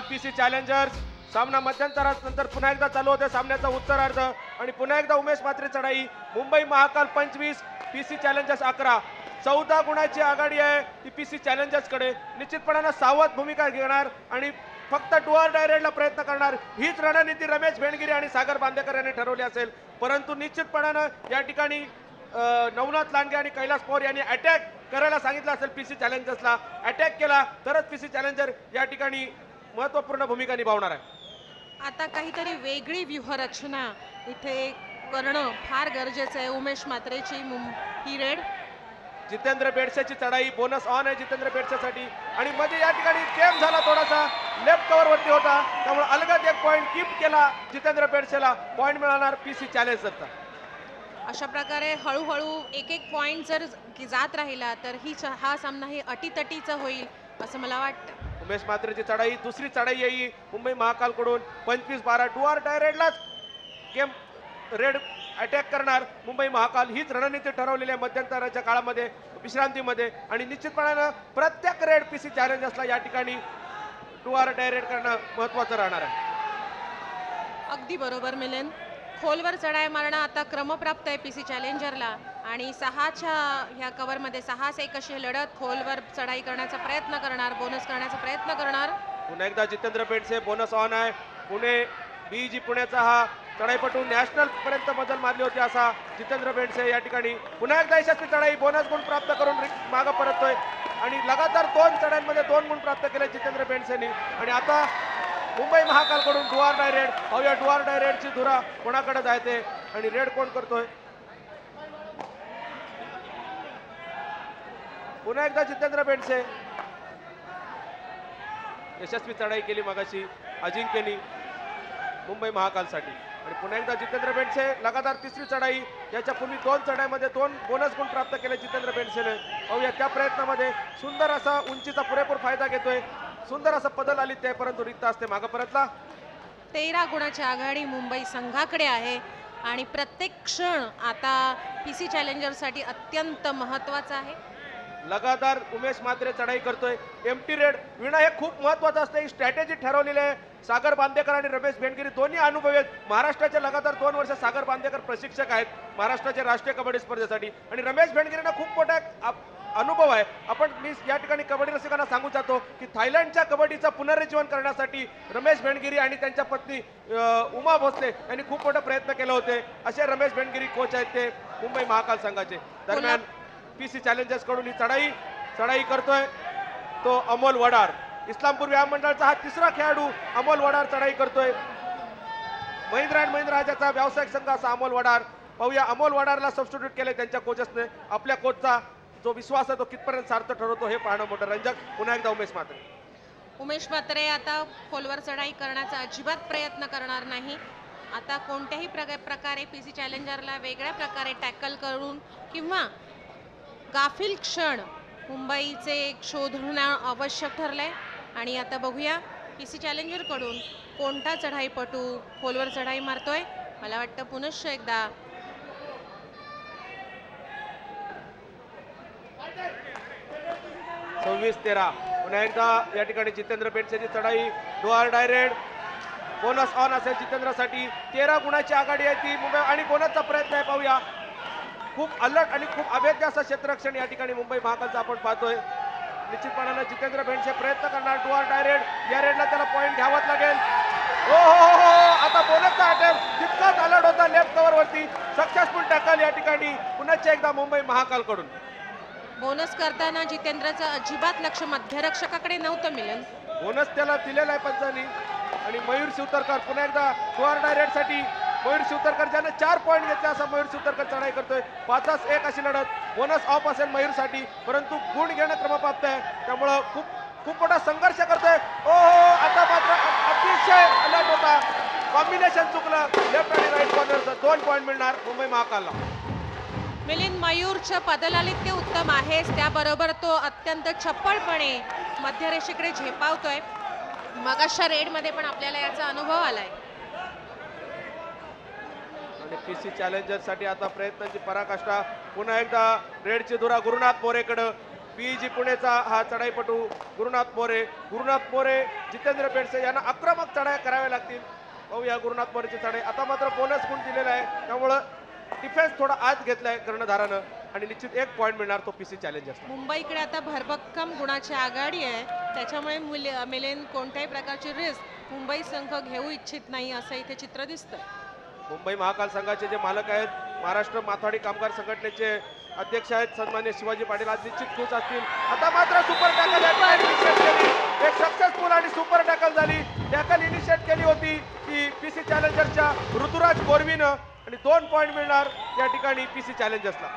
PC चॅलेंजर्स सामना मध्यंतरानंतर पुन्हा एकदा चालू होते. सामन्याचा उत्तरार्ध आणि पुन्हा एकदा उमेश म्हात्रे चढाई. Mumbai Mahakal 25, PC challengers 11. 14 गुणाची आघाडी आहे ती PC चॅलेंजर्सकडे. निश्चितपणानं सावध भूमिका घेणार आणि फक्त डुआर डायरेक्टला प्रयत्न करणार, हीच रणनीती रमेश भेंडगिरी आणि सागर बांदेकर यांनी ठरवली असेल. परंतु निश्चितपणानं या ठिकाणी नवनाथ लांडगे आणि कैलास पवार यांनी अटॅक करायला सांगितलं असेल. पीसी चॅलेंजर्सला अटॅक केला तरच पीसी चॅलेंजर या ठिकाणी महत्त्वपूर्ण भूमिका निभावणार आहे. आता काहीतरी वेगळी व्यूहरचना इथे करणं फार गरजेचं आहे. उमेश म्हात्रेची ही रेड. जितेंद्र बेडसेची चढाई बोनस ऑन आहे जितेंद्र बेडसेसाठी. आणि मध्ये या ठिकाणी गेम झाला, थोडासा लेफ्ट कव्हर वरती होता, त्यामुळे अलगद एक पॉइंट कीप केला जितेंद्र बेडसेला. पॉइंट मिळणार पीसी चॅलेंजर्सचा. अशा प्रकारे हळूहळू एक एक पॉइंट जर जात राहिला तर हा सामना हे अटीतटीचा होईल असं मला वाटतं. उमेश म्हात्रेची चढाई, दुसरी चढाई येईल मुंबई महाकालकडून. 25-12 डुआर डायरेक्टलाच गेम रेड अटॅक करणार मुंबई महाकाल. हीच रणनीती ठरवलेली आहे मध्यंतराच्या काळामध्ये, विश्रांतीमध्ये. आणि निश्चितपणानं प्रत्येक रेड पीसी चॅलेंजर्सला या ठिकाणी डुआर डायरेक्ट करणं महत्वाचं राहणार आहे. अगदी बरोबर मिलन. खोलवर चढाई मारणं आता क्रमप्राप्त आहे पीसी चॅलेंजरला. आणि 6च्या ह्या कव्हरमध्ये 6-1 अशी लढत. खोलवर चढाई करण्याचा प्रयत्न करणार, बोनस करण्याचा प्रयत्न करणार. पुन्हा एकदा जितेंद्र बेडसे बोनस ऑन आहे. पुणे बीजी पुण्याचा हा चढाईपटू नॅशनल पर्यंत बदल मारली होती असा जितेंद्र बेडसे या ठिकाणी पुन्हा एकदा यशस्वी चढाई, बोनस गुण प्राप्त करून मागं परततोय. आणि लगातार 2 चढाईमध्ये 2 गुण प्राप्त केले जितेंद्र बेडसेनी. आणि आता मुंबई महाकालकडून डुआर डायरेक्ट. पाहूया डुआर डायरेक्टची धुरा कोणाकडे जायते आणि रेड कोण करतोय. पुन्हा एकदा जितेंद्र बेडसे. यशस्वी चढाई केली मगाशी अजिंक्यनी मुंबई महाकालसाठी. आणि पुन्हा एकदा जितेंद्र बेडसे लगातार तिसरी चढाई. याच्यापूर्वी 2 चढाईमध्ये 2 बोनस गुण प्राप्त केले जितेंद्र बेडसेने. पाहूया त्या प्रयत्नामध्ये सुंदर असा उंचीचा पुरेपूर फायदा घेतोय. सुंदर असं पदल आली ते, परंतु रिक्त असते मागं परतला. 13 गुणाची आघाडी मुंबई संघाकडे आहे. आणि प्रत्येक क्षण आता पीसी चॅलेंजरसाठी अत्यंत महत्वाचा आहे. लगातार उमेश म्हात्रे चढाई करतोय. एमटी रेड विणं हे खूप महत्वाचं असतं. ही स्ट्रॅटेजी ठरवलेली आहे. सागर बांदेकर आणि रमेश भेंडगिरी दोन्ही अनुभवी आहेत. महाराष्ट्राचे लगातार 2 वर्ष सागर बांदेकर प्रशिक्षक आहेत महाराष्ट्राचे राष्ट्रीय कबड्डी स्पर्धेसाठी. आणि रमेश भेंडगिरींना खूप मोठा अनुभव आहे. मी या ठिकाणी कबड्डी रसिकांना सांगू जातो की थायलंडच्या कबड्डीचा पुनरुज्जीवन करण्यासाठी रमेश भेंडगिरी आणि त्यांच्या पत्नी उमा भोसले यांनी खूप मोठे प्रयत्न केले होते. असे रमेश भेंडगिरी कोच आहेत ते मुंबई महाकाल संघाचे. दरम्यान पीसी चॅलेंजर्स कडून ही चढाई करतोय तो अमोल वडार. इस्लामपूर व्यायाम मंडळाचा हा तिसरा खेळाडू अमोल वडार चढाई करतोय. महिंद्रा अँड महिंद्रा राज्याचा व्यावसायिक संघ असा अमोल वडार. पाहूया अमोल वडारला सबस्टिट्यूट केले त्यांच्या कोचेसने. आपल्या कोचचा जो विश्वास आहे तो कितपर्यंत सार्थ ठरवतो हे पाहणं मोठं रंजक. पुन्हा एकदा उमेश म्हात्रे आता खोलवर चढाई करण्याचा अजिबात प्रयत्न करणार नाही. आता कोणत्याही प्रकारे पीसी चॅलेंजरला वेगळ्या प्रकारे टॅकल करून किंवा गाफील क्षण मुंबईचे शोधणं आवश्यक ठरलंय. आणि आता बघूया पीसी चॅलेंजर कडून कोणता चढाईपटू खोलवर चढाई मारतोय. मला वाटतं पुनश्च एकदा 26-13 पुन्हा एकदा या ठिकाणी जितेंद्र बेडसेची चढाई. डुआर डायरेक्ट बोनस ऑन असेल जितेंद्रसाठी. 13 गुणाची आघाडी आहे ती मुंबई. आणि बोनसचा प्रयत्न आहे. पाहूया खूप अलर्ट आणि खूप अभेद्य असं क्षेत्ररक्षण या ठिकाणी मुंबई महाकालचा आपण पाहतोय. निश्चितपणानं जितेंद्र बेडसे प्रयत्न करणार. डुआर डायरेक्ट या रेडला त्याला पॉईंट घ्यावाच लागेल. हो हो हो आता बोनसचा अटेम्प्ट तितकाच अलर्ट होता लेफ्ट कव्हर वरती. सक्सेसफुल टॅकल या ठिकाणी पुन्हा एकदा मुंबई महाकालकडून. बोनस करताना जितेंद्रचं अजिबात लक्ष मध्यरक्षकाकडे नव्हतं मिलन. बोनस त्याला दिलेला आहे पंचांनी. आणि मयूर शिवतरकर पुन्हा एकदा डुआर डायरेक्ट साठी. मयूर शिवतरकर ज्याने 4 पॉईंट घेतले असा मयूर शिवतरकर चढाई करतोय. 5-1 अशी लढत. बोनस ऑफ असेल मयूरसाठी, परंतु गुण घेणं क्रमप्राप्त आहे. त्यामुळं खूप मोठा संघर्ष करतोय. आता मात्र अतिशय अलर्ट होता. कॉम्बिनेशन चुकलं लेफ्ट आणि राईट कॉर्नरचं. 2 पॉईंट मिळणार मुंबई महाकालला. मिलिंद मयूरचं पदलालित्य उत्तम आहेच, त्याबरोबर तो अत्यंत चपळपणे मध्यरेषेकडे झेपावतोय. मगाशा रेडमध्ये पण आपल्याला याचा अनुभव आलाय. आणि पीसी चॅलेंजर्ससाठी आता प्रयत्नांची पराकाष्ठा. पुन्हा एकदा रेडची धुरा गुरुनाथ मोरेकडं. पीजी पुणेचा हा चढाईपटू गुरुनाथ मोरे जितेंद्र बेडसे यांना आक्रमक चढाई कराव्या लागतील. पाहूया गुरुनाथ मोरेची चढाई. आता मात्र बोनस गुण दिलेला आहे त्यामुळं डिफेन्स थोडा आत घेतलाय कर्णधारानं. आणि निश्चित 1 पॉईंट मिळणार तो पीसी चॅलेंजर्सला. मुंबईकडे आता भरभक्कम गुणाची आघाडी आहे, त्याच्यामुळे मिलिंद कोणत्याही प्रकारची रिस्क मुंबई संघ घेऊ इच्छित नाही असं इथे चित्र दिसतं. मुंबई महाकाल संघाचे जे मालक आहेत, महाराष्ट्र माथाडी कामगार संघटनेचे अध्यक्ष आहेत सन्मान्य शिवाजी पाटील, आज निश्चित खुश असतील. आता मात्र सुपर टॅकल इनिशिएट केली, एक सक्सेसफुल आणि सुपर टॅकल झाली. टॅकल इनिशिएट केली होती ती पीसी चॅलेंजर्सच्या ऋतुराज कोरवीनं आणि 2 पॉईंट मिळणार या ठिकाणी पीसी चॅलेंजर्सला.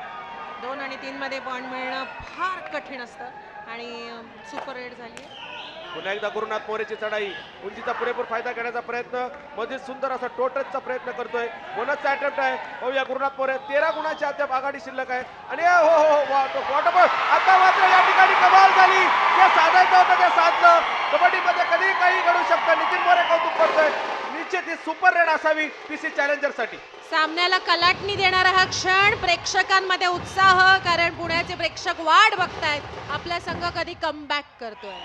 2 आणि 3 मध्ये पॉईंट मिळणं फार कठीण असतं आणि सुपर रेड झाली आहे. पुन्हा एकदा गुरुनाथ मोरेची चढाई, उंचीचा पुरेपूर फायदा घेण्याचा प्रयत्न, मध्ये सुंदर असा टोटचचा प्रयत्न करतोय. बोनसचा अटेम्प्ट आहे. पाहूया गुरुनाथ मोरे, 13 गुणाची अद्याप आघाडी शिल्लक आहे आणि हो हो वॉटरबॉल आता मात्र या ठिकाणी कमाल झाली. जे साधायचं होतं ते साधलं. कबड्डीमध्ये कधी काही घडू शकतं. नितीन मोरे कौतुक करतोय. निश्चित ही सुपर रेड असावी पीसी चॅलेंजरसाठी. सामन्याला कलाटणी देणारा हा क्षण, प्रेक्षकांमध्ये उत्साह, कारण पुण्याचे प्रेक्षक वाट बघतायत आपला संघ कधी कमबॅक करतोय.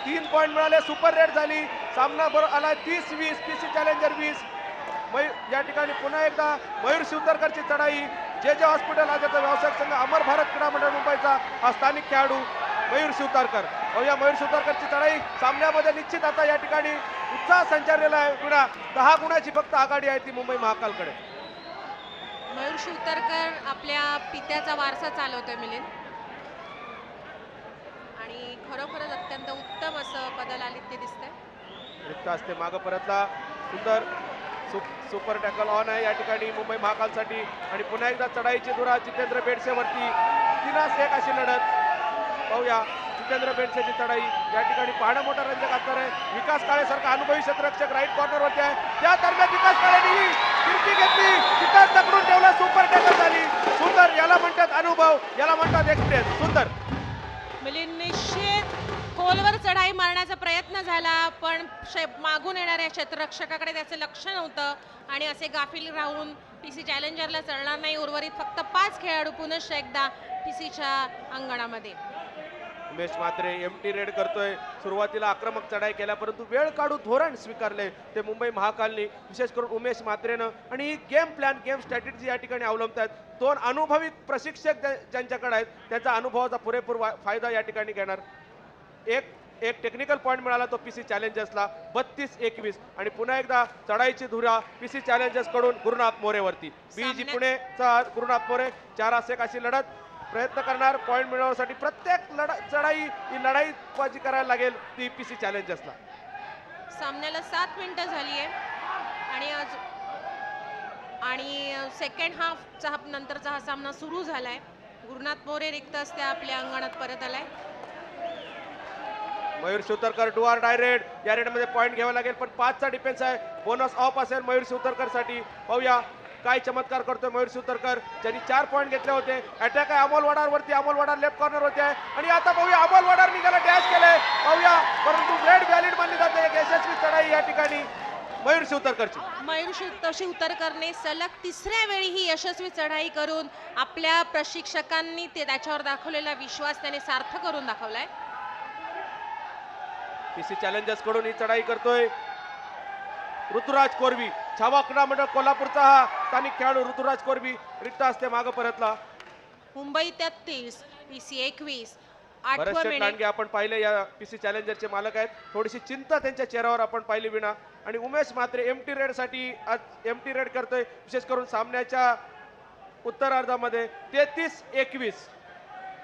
3 पॉईंट मिळाले, सुपर रेड झाली. सामना बरोबर आला 30-20, पीसी चॅलेंजर 20. या ठिकाणी पुन्हा एकदा मयूर शिवतरकरची चढाई. जे हॉस्पिटल आजचा व्यावसायिक संघ अमर भारत क्रीडा मंडळ मुंबईचा हा स्थानिक खेळाडू मयूर शिवतरकर. या मयूर शिवतरकरची चढाई सामन्यामध्ये निश्चित आता या ठिकाणी उत्साह संचारलेला आहे. पुन्हा 10 गुणाची फक्त आघाडी आहे ती मुंबई महाकालकडे. मयूर शिवतरकर आपल्या पित्याचा वारसा चालवतोय मिलिंद, आणि खरोखरच अत्यंत उत्तम असं पदलालित्य दिसतंय. रिक्त असते मागं परतला. सुंदर सुपर टॅकल ऑन आहे या ठिकाणी मुंबई महाकालसाठी. आणि पुन्हा एकदा चढाईची धुरा जितेंद्र बेडसेवरती. 3-1 अशी लढत. पाहूया जितेंद्र बेडसेची चढाई या ठिकाणी पाहणं मोठं रंजक असणार आहे. विकास काळेसारखा अनुभवी क्षेत्ररक्षक राईट कॉर्नरवरती आहे. त्या दरम्यान विकास काळेने फिरकी घेतली, विकास पकडून ठेवला, सुपर टॅकल झाली. सुंदर, याला म्हणतात अनुभव, याला म्हणतात एक्सपिरियन्स. सुंदर. मिलिंद निश्चित खोलवर चढाई मारण्याचा प्रयत्न झाला, पण मागून येणाऱ्या क्षेत्ररक्षकाकडे त्याचं लक्ष नव्हतं आणि असे गाफील राहून पीसी चॅलेंजरला चढणार नाही. उर्वरित फक्त 5 खेळाडू पुनश्च एकदा पीसीच्या अंगणामध्ये. उमेश मात्रे एमटी रेड करतोय. सुरुवातीला आक्रमक चढाई केल्या, परंतु वेळ काढून धोरण स्वीकारले ते मुंबई महाकालनी, विशेष करून उमेश मात्रेनं. आणि ही गेम प्लॅन, गेम स्ट्रॅटेजी या ठिकाणी अवलंबतात. 2 अनुभवी प्रशिक्षक ज्यांच्याकडे आहेत त्याचा अनुभवाचा पुरेपूर फायदा या ठिकाणी घेणार. एक टेक्निकल पॉईंट मिळाला तो पीसी चॅलेंजर्सला 32-21. आणि पुन्हा एकदा चढाईची धुरा पीसी चॅलेंजर्स कडून गुरुनाथ मोरेवरती. बीजी पुणेचा गुरुनाथ मोरे 4-1 अशी लढत प्रयत्न करणार पॉईंट मिळवण्यासाठी. प्रत्येक चढाई ही लढाईबाजी करायला लागेल ती पीसी चॅलेंजर्सला. सामन्याला 7 मिनिटं झाली आहे आणि सेकंड हाफचा नंतरचा हा सामना सुरू झालाय. गुरुनाथ मोरे रिक्त असते आपल्या अंगणात परत आलाय. Mayur Shivtarkar do or die raid. या रेडमध्ये पॉईंट घ्यावा लागेल, पण 5चा डिफेन्स आहे. बोनस ऑफ असेल मयूर शिवतरकरसाठी. पाहूया काय चमत्कार करतोय मयूर शिवतरकर, ज्यांनी 4 पॉईंट घेतले होते. अटॅक आहे अमोल वडारवरती. अमोल वडार लेफ्ट कॉर्नर होते आहे आणि आता पाहूया अमोल वडार निघाला, डॅश केलंय. पाहूया, परंतु रेड व्हॅलिड मानली जाते. एक यशस्वी चढाई या ठिकाणी मयूर शिवतरकरची. मयूर शिवतरकरने सलग 3ऱ्या वेळी ही यशस्वी चढाई करून आपल्या प्रशिक्षकांनी त्याच्यावर दाखवलेला विश्वास त्याने सार्थ करून दाखवलाय. पीसी चॅलेंजर्स कडून ही चढाई करतोय ऋतुराज कोरवी. छावा क्रीडा मंडळ कोल्हापूरचा हा स्थानिक खेळाडू ऋतुराज कोरवी रिक्त असते मागं परतला. मुंबई 33 पीसी 21. बरेचसे लांडगे आपण पाहिले या पीसी चॅलेंजरचे मालक आहेत. थोडीशी चिंता त्यांच्या चेहऱ्यावर आपण पाहिली विना. आणि उमेश मात्रे एमटी रेड साठी आज एमटी रेड करतोय, विशेष करून सामन्याच्या उत्तरार्धामध्ये 33-21.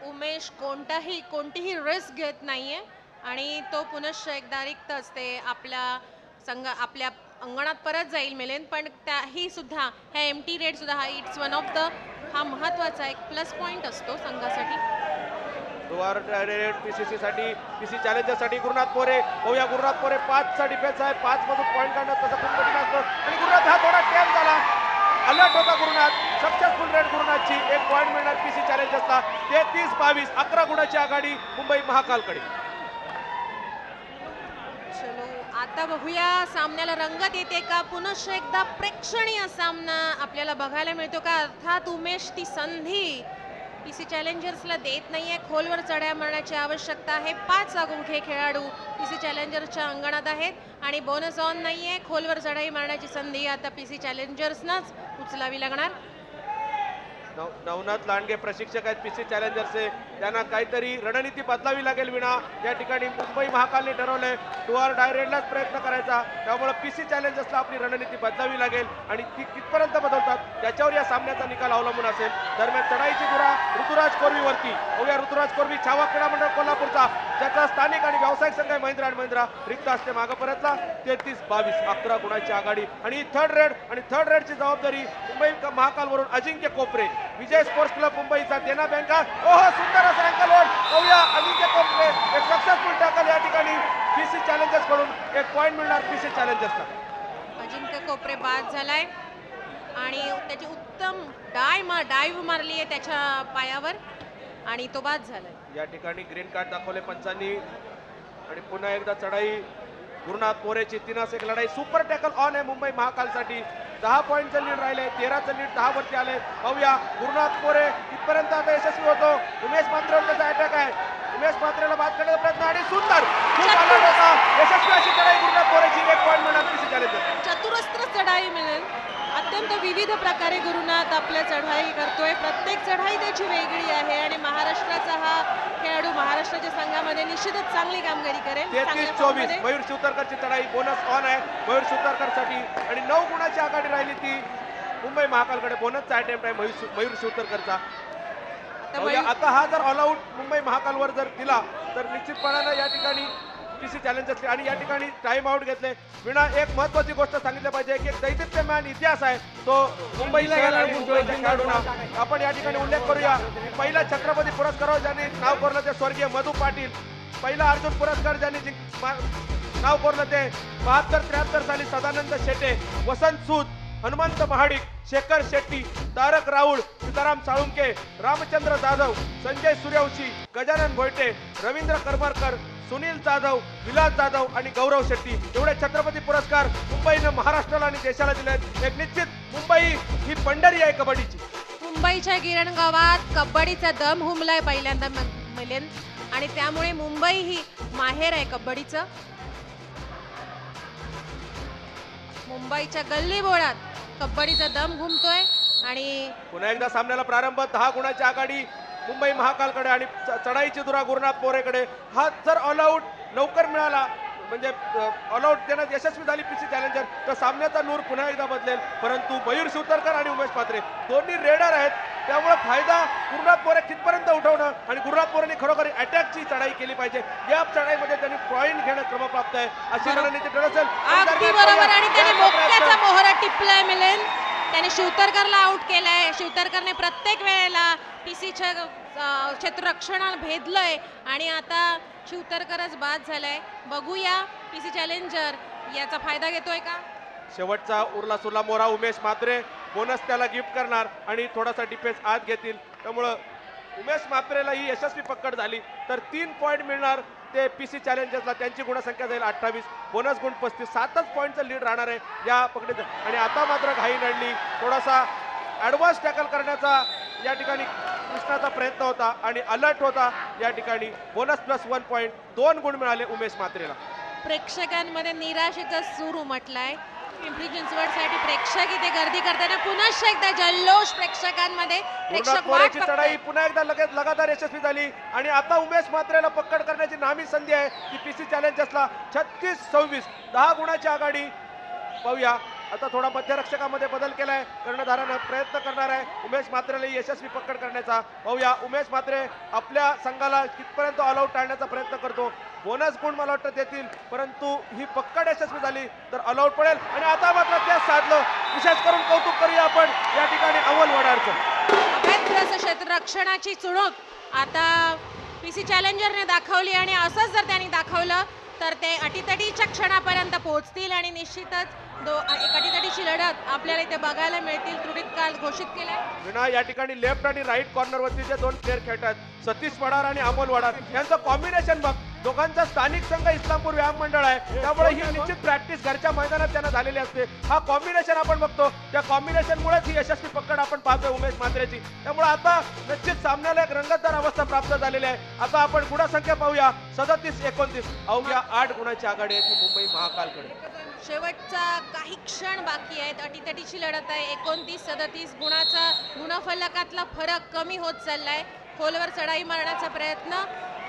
उमेश कोणतीही रिस्क घेत नाहीये आणि तो पुनश्च एकदा रिक्त असते. आपल्या अंगणात परत जाईल मिलिंद, पण ही सुद्धा ह्या एमटी रेड सुद्धा इट्स वन ऑफ द हा महत्वाचा एक प्लस पॉइंट असतो संघासाठी. दुवार रेड पीसीसी साठी, पीसी चॅलेंजर साठी गुरुनाथ मोरे. होया गुरुनाथ मोरे 5चा डिफेन्स आहे. 5 मधून पॉईंट काढणं त्याचा खूप कठीण असतो आणि गुरुनाथ हा थोडा टॅप झाला. अलर्ट होता गुरुनाथ. सक्सेसफुल रेड गुरुनाथची. 1 पॉईंट मिळणार पीसी चॅलेंजर्सला. 33-22 11 गुणाची आघाडी मुंबई महाकालकडे. चलो आता बघूया सामन्याला रंगत येते का. पुनश्च एकदा प्रेक्षणीय सामना आपल्याला बघायला मिळतो का. अर्थात उमेश ती संधी पीसी चॅलेंजर्सला देत नाहीये. खोलवर चढाई मारण्याची आवश्यकता आहे. 5 अवघे खेळाडू पीसी चॅलेंजर्सच्या अंगणात आहेत आणि बोनस ऑन नाहीये. खोलवर चढाई मारण्याची संधी आता पीसी चॅलेंजर्सनाच उचलावी लागणार. नवनाथ लांडगे प्रशिक्षक आहेत पीसी चॅलेंजर्सचे, त्यांना काहीतरी रणनीती बदलावी लागेल विना. या ठिकाणी मुंबई महाकालने ठरवलंय टू आर डायरेक्टलाच प्रयत्न करायचा, त्यामुळे पीसी चॅलेंजर्सला आपली रणनीती बदलावी लागेल आणि ती कितपर्यंत बदलतात त्याच्यावर या सामन्याचा निकाल अवलंबून असेल. दरम्यान चढाईची धुरा ऋतुराज कोरवीवरती. बघूया ऋतुराज कोरवी छावा क्रीडा मंडळ कोल्हापूरचा, ज्याचा स्थानिक आणि व्यावसायिक संघ आहे महिंद्रा आणि महिंद्रा, रिक्त असते मागं परतला. 33-22 11 गुणाची आघाडी आणि थर्ड रेडची जबाबदारी मुंबई महाकालवरून अजिंक्य कोपरे. विजय स्पोर्ट्स क्लब मुंबईचा, देना बँका. ओहो, सुंदर असा अँकल होल्ड. बघूया अजिंक्य कोपरे एक सक्सेसफुल टॅकल. या ठिकाणी पीसी चॅलेंजर्स कडून एक पॉइंट मिळणार पीसी चॅलेंजर्सला. अजिंक्य कोपरे बाद झालाय आणि त्याची उत्तम डाईव्ह मारली आहे त्याच्या पायावर आणि तो बाद झालाय. या ठिकाणी ग्रीन कार्ड दाखवले पंचांनी आणि पुन्हा एकदा चढाई. गुरुनाथ मोरेची 3-1 लढाई. सुपर टॅकल ऑन आहे मुंबई महाकालसाठी. 10 पॉईंटचं लीड राहिले, 13चं लीड 10 वरती आले. पाहूया गुरुनाथ मोरे इथपर्यंत आता यशस्वी होतो. उमेश मात्रेवर त्याचा अटॅक आहे. उमेश मात्रेला बाद करण्याचा प्रयत्न आणि सुंदर खूप अलर्ट होता. यशस्वी अशी चढाई गुरुनाथ मोरेची. 1 पॉईंट मिळणार पीसी चॅलेंजर. चतुरस्त्र चढाई मिळेल. अत्यंत विविध प्रकारे गुरुनाथ आपल्या चढाई करतोय. प्रत्येक चढाई त्याची वेगळी आहे आणि महाराष्ट्राचा हा खेळाडू महाराष्ट्राच्या संघामध्ये निश्चितच चांगली कामगिरी करेल. 33-24 मयूर शिवतरकरची चढाई. बोनस ऑन आहे मयूर शिवतरकरसाठी आणि 9 गुणाची आघाडी राहिली ती मुंबई महाकालकडे. बोनसचा अटेम्प्ट आहे मयूर शिवतरकरचा. आता हा जर ऑल आउट मुंबई महाकालवर जर दिला तर निश्चितपणानं या ठिकाणी पीसी चॅलेंजर्स आणि या ठिकाणी टाइम आउट घेतले विना. एक महत्वाची गोष्ट सांगितलं पाहिजे की एक दैदिप्यमान इतिहास आहे तो मुंबई शहर आणि मुंबईच्या खेळाडूंना. आपण या ठिकाणी उल्लेख करूया पहिला छत्रपती पुरस्कार ज्यांनी नाव कोरलं ते स्वर्गीय मधु पाटील. पहिला अर्जुन पुरस्कार ज्यांनी नाव कोरलं ते 72-73 साली सदानंद शेटे, वसंत सूद, हनुमंत महाडिक, शेखर शेट्टी, तारक राऊळ, सीताराम साळुंके, रामचंद्र जाधव, संजय सूर्यवंशी, गजानन भोयटे, रवींद्र करमरकर, सुनील जाधव, विलास जाधव आणि गौरव शेट्टी. एवढे छत्रपती पुरस्कार मुंबईनं महाराष्ट्राला आणि देशाला दिले आहेत. एक निश्चित मुंबई ही पंढरी आहे कबड्डीची. मुंबईच्या गिरणगावात कबड्डीचा दम हुमलाय पहिल्यांदा मिळेल आणि त्यामुळे मुंबई ही माहेर आहे कबड्डीचं. मुंबईच्या गल्लीबोळात कबड्डीचा दम घुमतोय आणि पुन्हा एकदा सामन्याला प्रारंभ. 10 गुणाची आघाडी मुंबई महाकालकडे आणि चढाईची धुरा गुरुनाथ मोरेकडे. हा जर ऑल आउट लवकर मिळाला म्हणजे ऑल आउट देण्यात यशस्वी झाली पीसी चॅलेंजर तर सामन्याचा नूर पुन्हा एकदा बदलेल. परंतु मयूर शिवतरकर आणि उमेश पात्रे दोन्ही रेडर आहेत, त्यामुळे फायदा गुरुनाथ मोरे कितपर्यंत उठवणं आणि गुरुनाथ मोरेने खरोखर अटॅकची चढाई केली पाहिजे. या चढाईमध्ये त्यांनी पॉईंट घेणं क्रमप्राप्त आहे अशी रणनीती ठरत असेल. अगदी बरोबर आणि त्याने मोक्याचा मोहरा टिपलाय मिळेल. त्याने शिवतरकरला आउट केलाय. शिवतरकरने प्रत्येक वेळेला पीसीच्या क्षेत्ररक्षणाला भेदलंय आणि आता शिवतरकरच बाद झालाय. बघूया पीसी चॅलेंजर याचा फायदा घेतोय का. शेवटचा उरला सुरला मोरा उमेश मात्रे. बोनस त्याला गिफ्ट करणार आणि थोडासा डिफेन्स आत घेतील, त्यामुळं उमेश मात्रेला ही यशस्वी पकड झाली तर 3 पॉईंट मिळणार ते पीसी चॅलेंजर्सला. त्यांची गुणसंख्या जाईल 28, बोनस गुण 35. 7च पॉईंटचं लीड राहणार आहे या पकडीत. आणि आता मात्र घाई नडली. थोडासा ॲडव्हान्स टॅकल करण्याचा या ठिकाणी कृष्णाचा प्रयत्न होता आणि अलर्ट होता. या ठिकाणी बोनस +1 पॉईंट 2 गुण मिळाले उमेश मात्रेला. प्रेक्षकांमध्ये निराशेचा सूर उमटलाय. पिंपरी चिंचवडसाठी प्रेक्षक इथे गर्दी करताना पुन्हा एकदा जल्लोष प्रेक्षकांमध्ये. प्रेक्षक वाट मोरेची चढाई बघतायत. पुन्हा एकदा लगातार यशस्वी झाली आणि आता उमेश मात्रेला पकड करण्याची नामी संधी आहे की पीसी चॅलेंजर्सला. 36-26 10 गुणाची आघाडी. पाहूया आता थोडा मध्यरक्षकामध्ये बदल केलाय. कर्णधारानं प्रयत्न करणार आहे उमेश मात्रेला यशस्वी पकड करण्याचा. पाहूया उमेश मात्रे आपल्या संघाला कितपर्यंत ऑल आउट टाळण्याचा प्रयत्न करतो. बोनस गुण मला वाटतं देतील, परंतु ही पकड यशस्वी झाली तर ऑल आउट पडेल. आणि आता मात्र तेच साधलं. विशेष करून कौतुक करूया आपण या ठिकाणी अव्वल वडारचं. अभेद्य क्षेत्ररक्षणाची चुणूक आता पीसी चॅलेंजरने दाखवली आणि असंच जर त्यांनी दाखवलं तर ते अटीतटीच्या क्षणापर्यंत पोहोचतील आणि निश्चितच एक अटीतटीची लढत आपल्याला इथे बघायला मिळतील. त्रुटीत काळ घोषित केलाय. विना या ठिकाणी लेफ्ट आणि राईट कॉर्नर वरती जे 2 प्लेअर खेळतात सतीश वडार आणि अमोल वडार यांचं कॉम्बिनेशन बघ. दोघांचा स्थानिक संघ इस्लामपूर व्यायाम मंडळ आहे, त्यामुळे ही निश्चित प्रॅक्टिस घरच्या मैदानात त्यांना झालेली असते. हा कॉम्बिनेशन आपण बघतो, त्या कॉम्बिनेशन मुळेच ही यशस्वी पकड आपण पाहतोय उमेश म्हात्रेची. त्यामुळे आता निश्चित सामन्याला एक रंगतदार अवस्था प्राप्त झालेली आहे. आता आपण गुणसंख्या पाहूया, 37-29 अवघ्या 8 गुणाची आघाडी आहे ती मुंबई महाकालकडे. शेवटचा काही क्षण बाकी आहेत, अटीतटीची लढत आहे. 29-37 गुणाचा गुणफलकातला फरक कमी होत चाललाय. खोलवर चढाई मारण्याचा प्रयत्न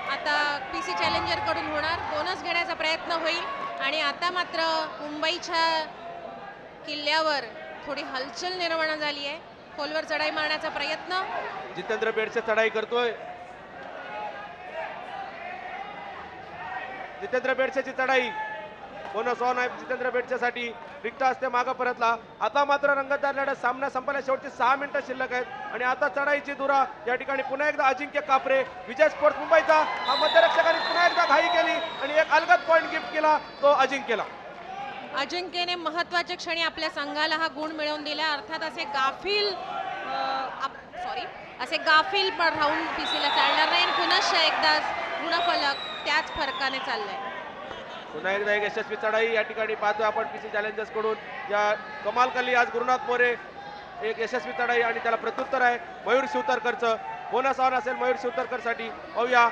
आता पीसी चॅलेंजर कडून होणार, बोनस घेण्याचा प्रयत्न होईल. आणि आता मात्र मुंबईच्या किल्ल्यावर थोडी हलचल निर्माण झाली आहे. खोलवर चढाई मारण्याचा प्रयत्न, जितेंद्र बेडसे चढाई करतोय, जितेंद्र बेडसेची चढाई बोनस ऑन आहे जितेंद्र बेडसेसाठी. रिक्त असते मागं परतला. आता मात्र रंगतदार लढत, सामना संपला, शेवटची 6 मिनिटं शिल्लक आहेत आणि आता चढाईची धुरा या ठिकाणी पुन्हा एकदा अजिंक्य कापरे, विजय स्पोर्ट्स मुंबईचा हा मध्यरक्षकाने पुन्हा एकदा घाई केली आणि एक अलगद पॉइंट गिफ्ट केला तो अजिंक्यला. अजिंक्यने महत्वाच्या क्षणी आपल्या संघाला हा गुण मिळवून दिला. अर्थात असे गाफील पण राहून पीसीला चालणार नाही आणि पुन्हा एकदा गुणफलक त्याच फरकाने चाललंय. पुन्हा एकदा एक यशस्वी चढाई या ठिकाणी पाहतोय आपण पीसी चॅलेंजर्स कडून. या कमाल केली आज गुरुनाथ मोरे, एक यशस्वी चढाई आणि त्याला प्रत्युत्तर आहे मयूर शिवतरकरचं. बोनस ऑन असेल मयूर शिवतरकर साठी. पाहूया,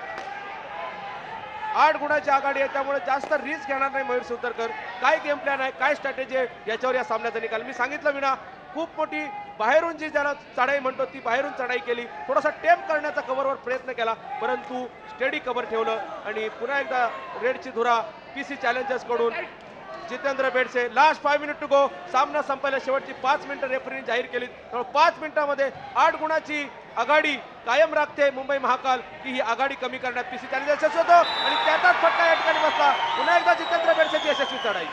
8 गुणाची आघाडी आहे, त्यामुळे जास्त रिस्क घेणार नाही मयूर शिवतरकर. काय गेम प्लॅन आहे, काय स्ट्रॅटेजी आहे, याच्यावर या सामन्याचा निकाल. मी सांगितलं विना, खूप मोठी बाहेरून जी ज्याला चढाई म्हणतो ती बाहेरून चढाई केली, थोडासा टेम्प करण्याचा कव्हरवर प्रयत्न केला, परंतु स्टेडी कव्हर ठेवलं आणि पुन्हा एकदा रेडची धुरा पीसी चॅलेंजर्स कडून Jitendra Bedse. Last 5 minute to go. सामना संपायला शेवटची 5 मिनिटं रेफरीने जाहीर केली. त्यामुळे 5 मिनिटांमध्ये 8 गुणाची आघाडी कायम राखते मुंबई महाकाल, की ही आघाडी कमी करण्यात पीसी चॅलेंजर्स होतो आणि त्याचाच फटका या ठिकाणी बसला. पुन्हा एकदा जितेंद्र बेडसेची यशस्वी चढाई.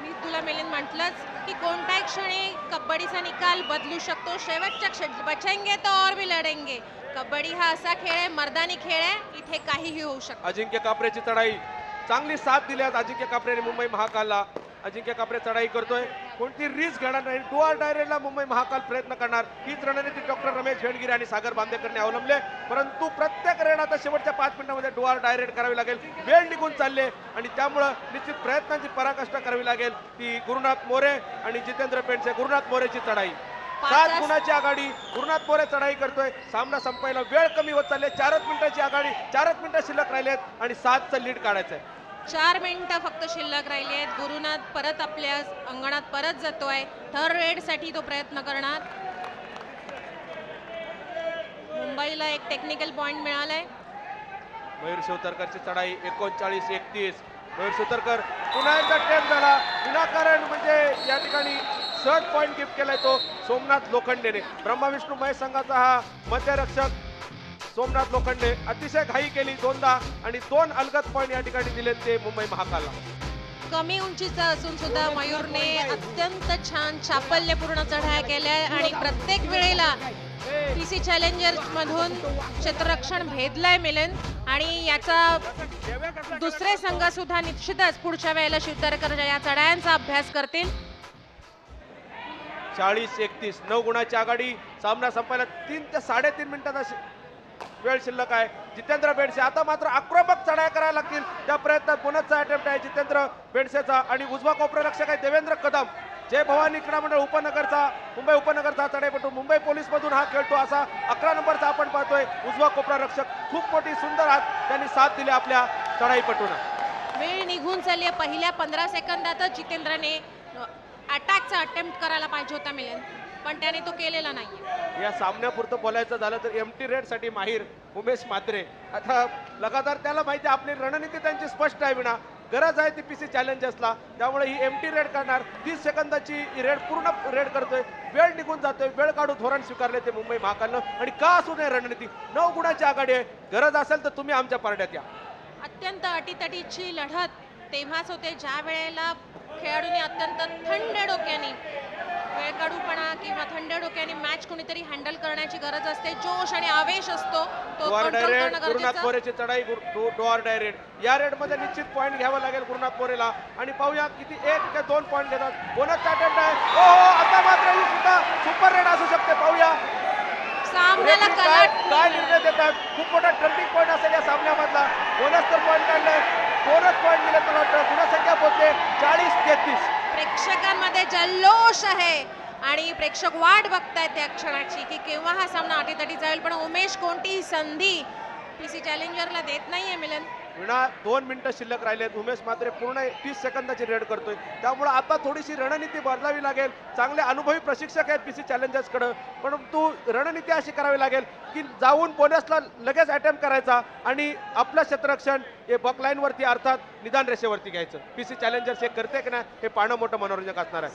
मी तुला मिलन म्हटलंच की कोणत्याही क्षणी कबड्डीचा निकाल बदलू शकतो. शेवटच्या क्षणी बचेंगे तो और भी लढेंगे. कबड्डी हा असा खेळ आहे, मर्दानी खेळ आहे, इथे काहीही होऊ शकतं. अजिंक्य कापरेची चढाई, चांगली साथ दिली आज अजिंक्य कापरेने मुंबई महाकालला. अजिंक्य कापरे चढाई करतोय, कोणती रिस्क घेणार नाही. डुआर डायरेक्टला मुंबई महाकाल प्रयत्न करणार. हीच रणनीती डॉक्टर रमेश भेंडगिरे आणि सागर बांदेकरने अवलंबले, परंतु प्रत्येक रेड आता शेवटच्या 5 मिनिटांमध्ये डुआर डायरेक्ट करावी लागेल. वेळ निघून चालले आणि त्यामुळं निश्चित प्रयत्नांची पराकाष्ठा करावी लागेल. ती गुरुनाथ मोरे आणि जितेंद्र बेडसे. गुरुनाथ मोरेची चढाई, 7 गुणाची आघाडी. गुरुनाथ मोरे चढाई करतोय. सामना संपायला वेळ कमी होत चालले. 4 मिनिटाची आघाडी, 4 मिनिटं शिल्लक राहिलेत आणि 7चं लीड काढायचंय. 4 मिनिटं फक्त शिल्लक राहिली आहेत. गुरुनाथ परत आपल्या अंगणात परत जातोय. थर्ड रेड साठी तो प्रयत्न करणार. मुंबईला एक टेक्निकल पॉइंट मिळालाय. मयूर शिवतरकरची चढाई 39-31. मयूर शिवतरकर पुन्हा एकदा टेप झाला विनाकारण, म्हणजे या ठिकाणी शर्ट पॉइंट गिफ्ट केलाय तो सोमनाथ लोखंडेने. ब्रह्मा विष्णू महेश संघाचा हा मध्यरक्षक सोमनाथ लोखंडे अतिशय घाई केली 2दा आणि 2 अलगद पॉइंट या ठिकाणी दिले ते मुंबई महाकालला. कमी उंचीचा असून सुद्धा मयूरने अत्यंत छान चापल्यपूर्ण चढाया केल्या आणि प्रत्येक वेळेला पीसी चॅलेंजर मधून क्षेत्ररक्षण भेदलाय मिलन. आणि याचा दुसरे संघ सुद्धा निश्चितच पुढच्या वेळेला शिवतरकर या चढायांचा अभ्यास करतील. 40-31 9 गुणाची आघाडी. सामना संपायला 3 ते 3.5 मिनिटाचा वेळ शिल्लक आहे. जितेंद्र बेडसे आता मात्र आक्रमक चढाया करायला लागतील. त्या प्रयत्नात बोनसचा अटेम्प्ट आहे जितेंद्र बेडसेचा आणि उजवा कोपरा रक्षक आहे देवेंद्र कदम. जय भवानी क्रीडा मंडळ उपनगरचा, मुंबई उपनगरचा चढाईपटू, मुंबई पोलीस मधून हा खेळतो असा 11 नंबरचा आपण पाहतोय उजवा कोपरा रक्षक. खूप मोठी सुंदर हात त्यांनी साथ दिली आपल्या चढाईपटूंना. वेळ निघून चालली आहे. पहिल्या 15 सेकंदातच जितेंद्रने अटॅकचा अटेम्प्ट करायला पाहिजे होता मिलन, पण त्याने तो केलेला नाही. या सामन्यापुरतं बोलायचं झालं तर एमटी रेड साठी माहीर उमेश म्हात्रे. आता लगातार त्याला माहिती आपली रणनीती त्यांची स्पष्ट आहे विना, गरज आहे ती पीसी चॅलेंजर्सला, त्यामुळे ही एमटी रेड करणार. 30 सेकंदाची रेड पूर्ण रेड करतोय. वेळ निघून जातोय, वेळ काढून धोरण स्वीकारले ते मुंबई महाकालनं आणि का असू नये रणनीती. 9 गुणाची आघाडी आहे. गरज असेल तर तुम्ही आमच्या पारड्यात या. अत्यंत अटीतटीची लढत तेव्हाच होते ज्या वेळेला खेळाडूंनी अत्यंत थंड डोक्याने वेळ काढूपणा किंवा थंड डोक्याने मॅच कोणीतरी हँडल करण्याची गरज असते. जोश आणि आवेश असतो तो कंट्रोल करणं गुरुनाथ गरजेचं. मोरेची चढाई डोअर डायरेक्ट. या रेड मध्ये निश्चित पॉईंट घ्यावा लागेल गुरुनाथ मोरेला आणि पाहूया किती 1 ते 2 पॉईंट घेतात. बोनसचा अटेम्प्ट आहे. आता मात्र ही सुद्धा सुपर रेड असू शकते. पाहूया सामन्याला Referee काय कलाटणी काय मिळाली. निर्णय देतात? खूप मोठा टर्निंग पॉईंट असेल या सामन्यामधला. बोनस तर पॉईंट काढले, बोनस पॉईंट दिले तर वाटतं गुणसंख्या पोहोचते 40-33. प्रेक्षकांमध्ये जल्लोष आहे आणि प्रेक्षक वाट बघतायत त्या क्षणाची की केव्हा हा सामना अटीतटी जाईल, पण उमेश कोणतीही संधी पीसी चॅलेंजरला देत नाहीये मिलन. विना 2 मिनिटं शिल्लक राहिलेत. उमेश मात्र पूर्ण 30 सेकंदाची रेड करतोय, त्यामुळे आता थोडीशी रणनीती बदलावी लागेल. चांगले अनुभवी प्रशिक्षक आहेत पीसी चॅलेंजर्सकडं, परंतु रणनीती अशी करावी लागेल की जाऊन बोनसला लगेच अटेम्प्ट करायचा आणि आपलं क्षेत्ररक्षण हे बकलाईनवरती अर्थात निदान रेषेवरती घ्यायचं. पीसी चॅलेंजर्स हे करते की नाही हे पाहणं मोठं मनोरंजक असणार आहे.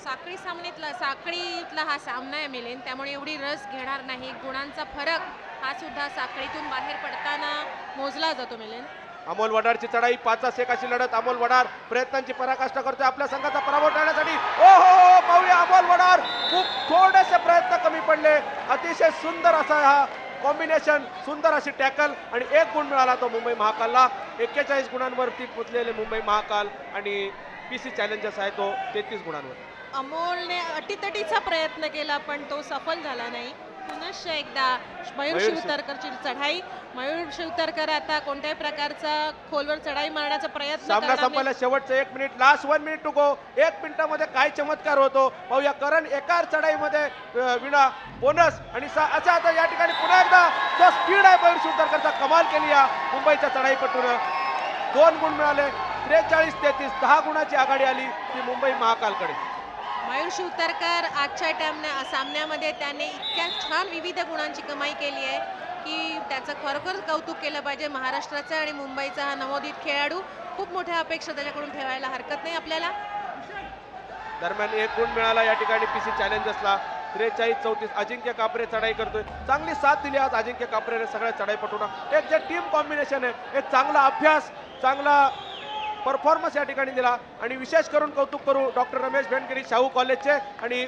साखळीतला हा सामना आहे मिलिंद, त्यामुळे एवढी रस घेणार नाही. गुणांचा फरक हा सुद्धा साखळीतून बाहेर पडताना मोजला जातो मिलिंद. अमोल वडारची चढाई 5 अशी लढत. अमोल वडार प्रयत्नांची पराकाष्ठा करतोय आपल्या संघाचा पराभव टाळण्यासाठी. ओ हो पाहूया अमोल वडार, खूप थोडेसे प्रयत्न कमी पडले. अतिशय सुंदर असा हा कॉम्बिनेशन, सुंदर अशी टॅकल आणि 1 गुण मिळाला तो मुंबई महाकालला. 41 गुणांवरती पोचलेले मुंबई महाकाल आणि पीसी चॅलेंजर्स आहे तो 33 गुणांवर. अमोलने अटीतटीचा प्रयत्न केला पण तो सफल झाला नाही. पुनश्च एकदा मयूर मयूर शिवतरकरची चढाई. मयूर शिवतरकर आता कोणत्याही प्रकारचा खोलवर चढाई मारण्याचा प्रयत्न सामना करणार नाही. संपायला शेवटचं 1 minute, last 1 minute to go. 1 मिनिटामध्ये काय चमत्कार होतो पाहूया. करण एका चढाईमध्ये विना बोनस आणि असा आता या ठिकाणी पुन्हा एकदा जो स्पीड आहे मयूर शिवतरकरचा, कमाल केली या मुंबईच्या चढाईपटून. 2 गुण मिळाले. 43-33 10 गुणाची आघाडी आली ती मुंबई महाकालकडे. मयूर शिवतरकर आजच्या सामन्यामध्ये त्याने इतक्या छान विविध गुणांची कमाई केली आहे की त्याचं खरोखर कौतुक केलं पाहिजे. महाराष्ट्राचा आणि मुंबईचा हा नवोदित खेळाडू, खूप मोठ्या अपेक्षा त्याच्याकडून ठेवायला हरकत नाही आपल्याला. दरम्यान 1 गुण मिळाला या ठिकाणी पीसी चॅलेंजर्सला. 43-34 अजिंक्य कापरे चढाई करतोय. चांगली साथ दिली आज अजिंक्य कापरेने सगळ्या चढाईपटूंना. एक जे टीम कॉम्बिनेशन आहे, एक चांगला अभ्यास, चांगला परफॉर्मन्स या ठिकाणी दिला आणि विशेष करून कौतुक करू डॉक्टर रमेश भेंडगिरी शाहू कॉलेजचे आणि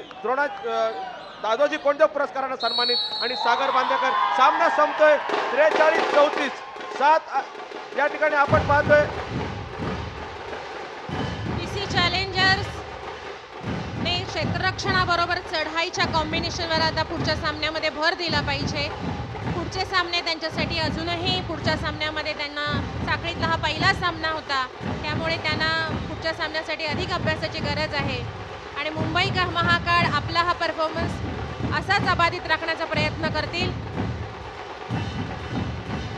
दादोजी कोंडदेव पुरस्कारानं सन्मानित आणि सागर बांदेकर. सामना संपतोय 43-34 7 या ठिकाणी आपण पाहतोय. पीसी चॅलेंजर्स ने क्षेत्ररक्षणाबरोबर चढाईच्या कॉम्बिनेशनवर आता पुढच्या सामन्यामध्ये भर दिला पाहिजे. पुढचे सामने त्यांच्यासाठी अजूनही पुढच्या सामन्यामध्ये त्यांना साखळीतला हा पहिला सामना होता, त्यामुळे त्यांना पुढच्या सामन्यासाठी अधिक अभ्यासाची गरज आहे आणि मुंबई महाकाळ आपला हा परफॉर्मन्स असाच अबाधित राखण्याचा प्रयत्न करतील.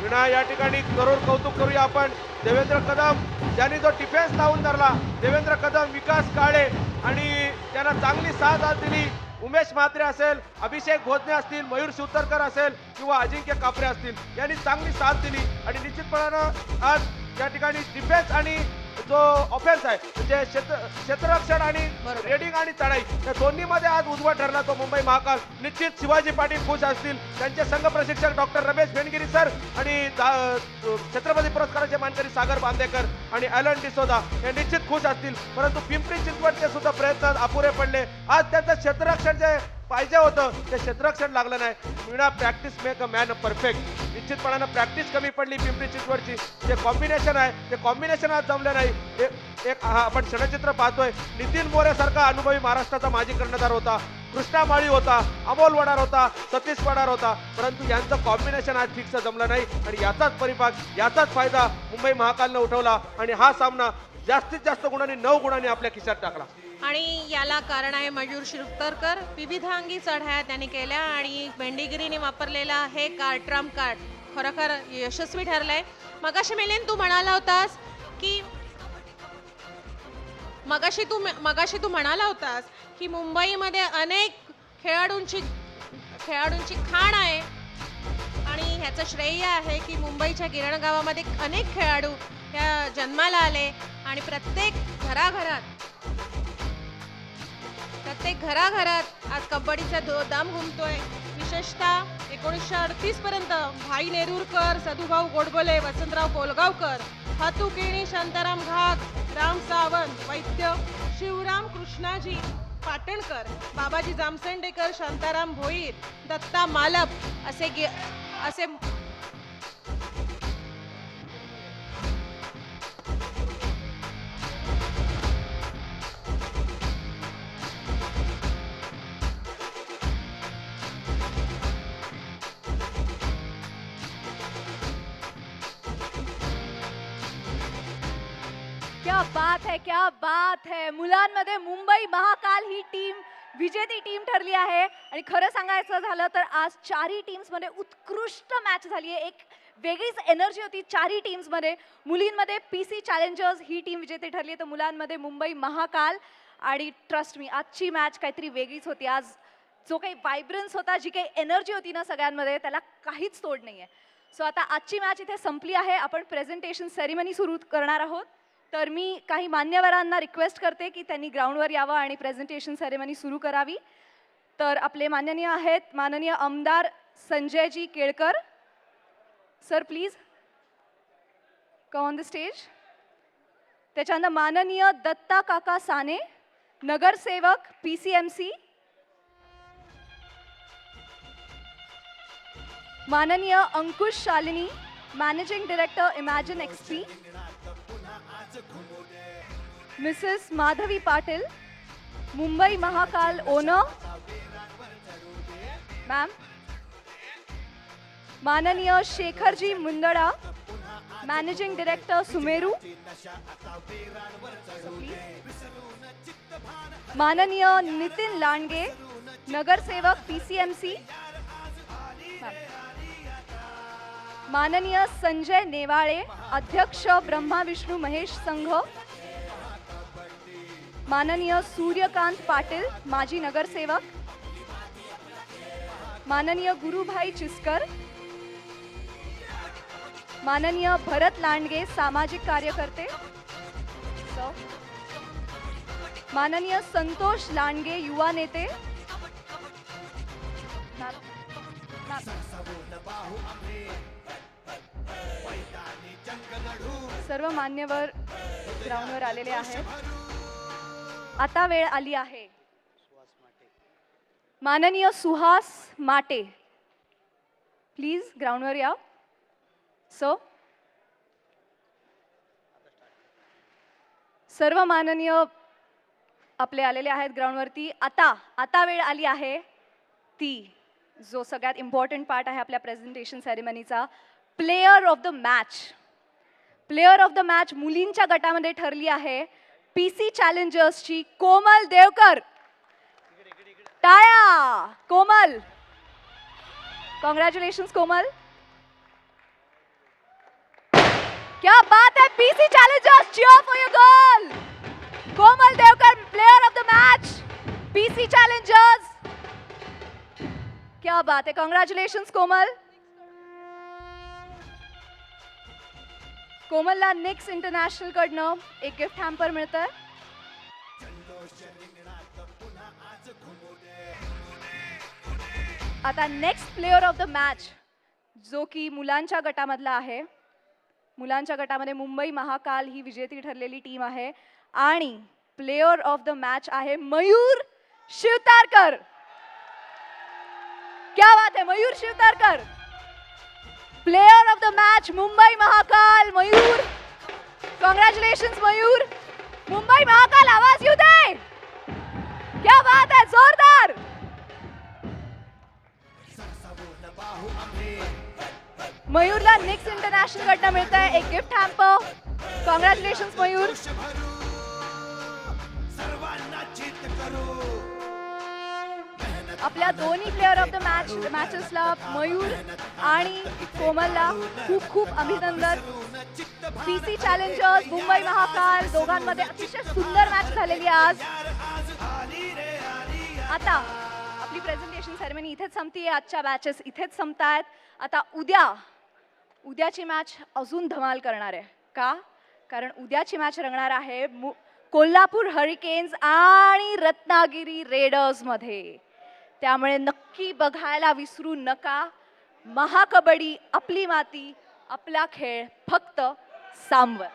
विना या ठिकाणी जरूर कौतुक करूया आपण देवेंद्र कदम ज्यांनी जो डिफेन्स लावून धरला. देवेंद्र कदम, विकास काळे आणि त्यांना चांगली साथ आज दिली. उमेश म्हात्रे असेल, अभिषेक भोजने असतील, मयूर शिवतरकर असेल किंवा अजिंक्य कापरे असतील, यांनी चांगली साथ दिली आणि निश्चितपणानं आज या ठिकाणी डिफेन्स आणि जो ऑफेन्स आहे म्हणजे क्षेत्ररक्षण आणि रेडिंग आणि चढाई या दोन्हीमध्ये आज उजवा ठरला तो मुंबई महाकाल. निश्चित शिवाजी पाटील खुश असतील, त्यांचे संघ प्रशिक्षक डॉक्टर रमेश भेंडगिरी सर आणि छत्रपती पुरस्काराचे मानकरी सागर बांदेकर आणि ॲलन डिसोदा हे निश्चित खुश असतील. परंतु पिंपरी चिंचवडचे सुद्धा प्रयत्न अपुरे पडले. आज त्यांचं क्षेत्ररक्षण जे पाहिजे होतं ते क्षेत्ररक्षण लागलं नाही. विना practice make a man perfect. निश्चितपणानं प्रॅक्टिस कमी पडली पिंपरी चिंचवडची. जे कॉम्बिनेशन आहे ते कॉम्बिनेशन आज जमलं नाही. एक आपण क्षणचित्र पाहतोय. नितीन मोरे सारखा अनुभवी महाराष्ट्राचा माजी कर्णधार होता, कृष्णा माळी होता, अमोल वडार होता, सतीश वडार होता, परंतु यांचं कॉम्बिनेशन आज फिक्स जमलं नाही आणि याचाच परिपाक, याचाच फायदा मुंबई महाकालनं उठवला आणि हा सामना जास्तीत जास्त गुणांनी 9 गुणांनी आपल्या खिशात टाकला. आणि याला कारण आहे मयूर शिवतरकर. विविधांगी चढाया त्यांनी केल्या आणि भेंडगिरीने वापरलेला हे कार्ड, ट्रम्प कार्ड खरोखर यशस्वी ठरलंय. मगाशी मिलिंद तू म्हणाला होतास की मगाशी तू म्हणाला होतास की मुंबईमध्ये अनेक खेळाडूंची खाण आहे आणि ह्याचं श्रेय आहे की मुंबईच्या गिरण गावामध्ये अनेक खेळाडू या जन्माला आले आणि प्रत्येक घराघरात आज कबड्डीचा दम घुमतोय. विशेषतः 1938 पर्यंत भाई नेरुरकर, सधुभाऊ गोडबोले, वसंतराव कोलगावकर, हातू केणी, शांताराम घाग, राम सावंत, वैद्य, शिवराम कृष्णाजी पाटणकर, बाबाजी जामसेंडेकर, शांताराम भोईर, दत्ता मालप असे क्या बात है, क्या बात है. मुलांमध्ये मुंबई महाकाल ही टीम विजेती टीम ठरली आहे आणि खरं सांगायचं झालं तर आज चारही टीम्समध्ये उत्कृष्ट मॅच झाली आहे. एक वेगळीच एनर्जी होती चारही टीम्समध्ये. मुलींमध्ये पीसी चॅलेंजर्स ही टीम विजेती ठरली तर मुलांमध्ये मुंबई महाकाल. आणि ट्रस्ट मी आजची मॅच काहीतरी वेगळीच होती. आज जो काही वायब्रन्स होता, जी काही एनर्जी होती ना सगळ्यांमध्ये, त्याला काहीच तोड नाही आहे. सो आता आजची मॅच इथे संपली आहे. आपण प्रेझेंटेशन सेरेमनी सुरू करणार आहोत. तर मी काही मान्यवरांना रिक्वेस्ट करते की त्यांनी ग्राउंडवर यावं आणि प्रेझेंटेशन सेरेमनी सुरू करावी. तर आपले माननीय आहेत माननीय आमदार Sanjayji Kelkar sir, please come on the stage. त्याच्यानंतर माननीय दत्ता काका साने, नगरसेवक PCMC. माननीय Ankush Shalini, managing director imagine XP. Mrs Madhavi Patil, Mumbai Mahakal owner ma'am. माननीय शेखरजी मुंदडा, मॅनेजिंग डायरेक्टर सुमेरू. माननीय नितिन लांडगे, नगरसेवक PCMC. माननीय संजय नेवाळे, अध्यक्ष ब्रह्मा विष्णू महेश संघ. माननीय सूर्यकांत पाटील, माजी नगरसेवक. माननीय गुरुभाई चिस्कर. माननीय भरत लांडगे, सामाजिक कार्यकर्ते. माननीय संतोष लांडगे, युवा नेते. सर्व मान्यवर ग्राउंडवर आलेले आहेत. आता वेळ आली आहे माननीय सुहास माटे, प्लीज ग्राउंडवर या. सो सर्व माननीय आपले आलेले आहेत ग्राउंडवरती. आता वेळ आली आहे ती जो सगळ्यात इम्पॉर्टंट पार्ट आहे आपल्या प्रेझेंटेशन सेरेमनीचा, player of the match. Player of the match मुलींच्या गटामध्ये ठरली आहे पीसी चॅलेंजर्सची कोमल देवकर. टाळ्या कोमल. कॉंग्रॅच्युलेशन्स कोमल. क्या बात है, PC Challengers, cheer for your girl Komal Deokar, player of the match PC Challengers. क्या बात है, कॉंग्रॅच्युलेशन्स कोमल. कोमलला नेक्स्ट इंटरनॅशनल कडनं एक गिफ्ट हॅम्पर मिळतंय. आता next player of the match जो की मुलांच्या गटामधला आहे. मुलांच्या गटामध्ये मुंबई महाकाल ही विजेती ठरलेली टीम आहे आणि प्लेयर ऑफ द मॅच आहे मयूर शिवतारकर. क्या बात है, Mayur Shivtarkar, player of the match Mumbai Mahakal. Mayur, congratulations Mayur. Mumbai Mahakal आवाज येऊ दे. क्या बात है, जोरदार. मयूरला नेक्स्ट इंटरनॅशनल कडनं मिळत आहे एक गिफ्ट हॅम्पर. कॉंग्रॅच्युलेशन्स मयूर. आपल्या दोन्ही प्लेयर ऑफ द मॅचेसला मयूर आणि कोमलला खूप खूप अभिनंदन. पीसी चॅलेंजर्स मुंबई महाकाल दोघांमध्ये अतिशय सुंदर मॅच झालेली आज. आता आपली प्रेझेंटेशन सेरेमनी इथेच संपतीये. आजच्या मॅचेस इथेच संपतायत. आता उद्याची मॅच अजून धमाल करणार आहे. का? कारण उद्याची मॅच रंगणार आहे कोल्हापूर हरिकेन्स आणि रत्नागिरी रेडर्स मध्ये. त्यामुळे नक्की बघायला विसरू नका. महाकबड्डी, आपली माती, आपला खेळ, फक्त सामवर.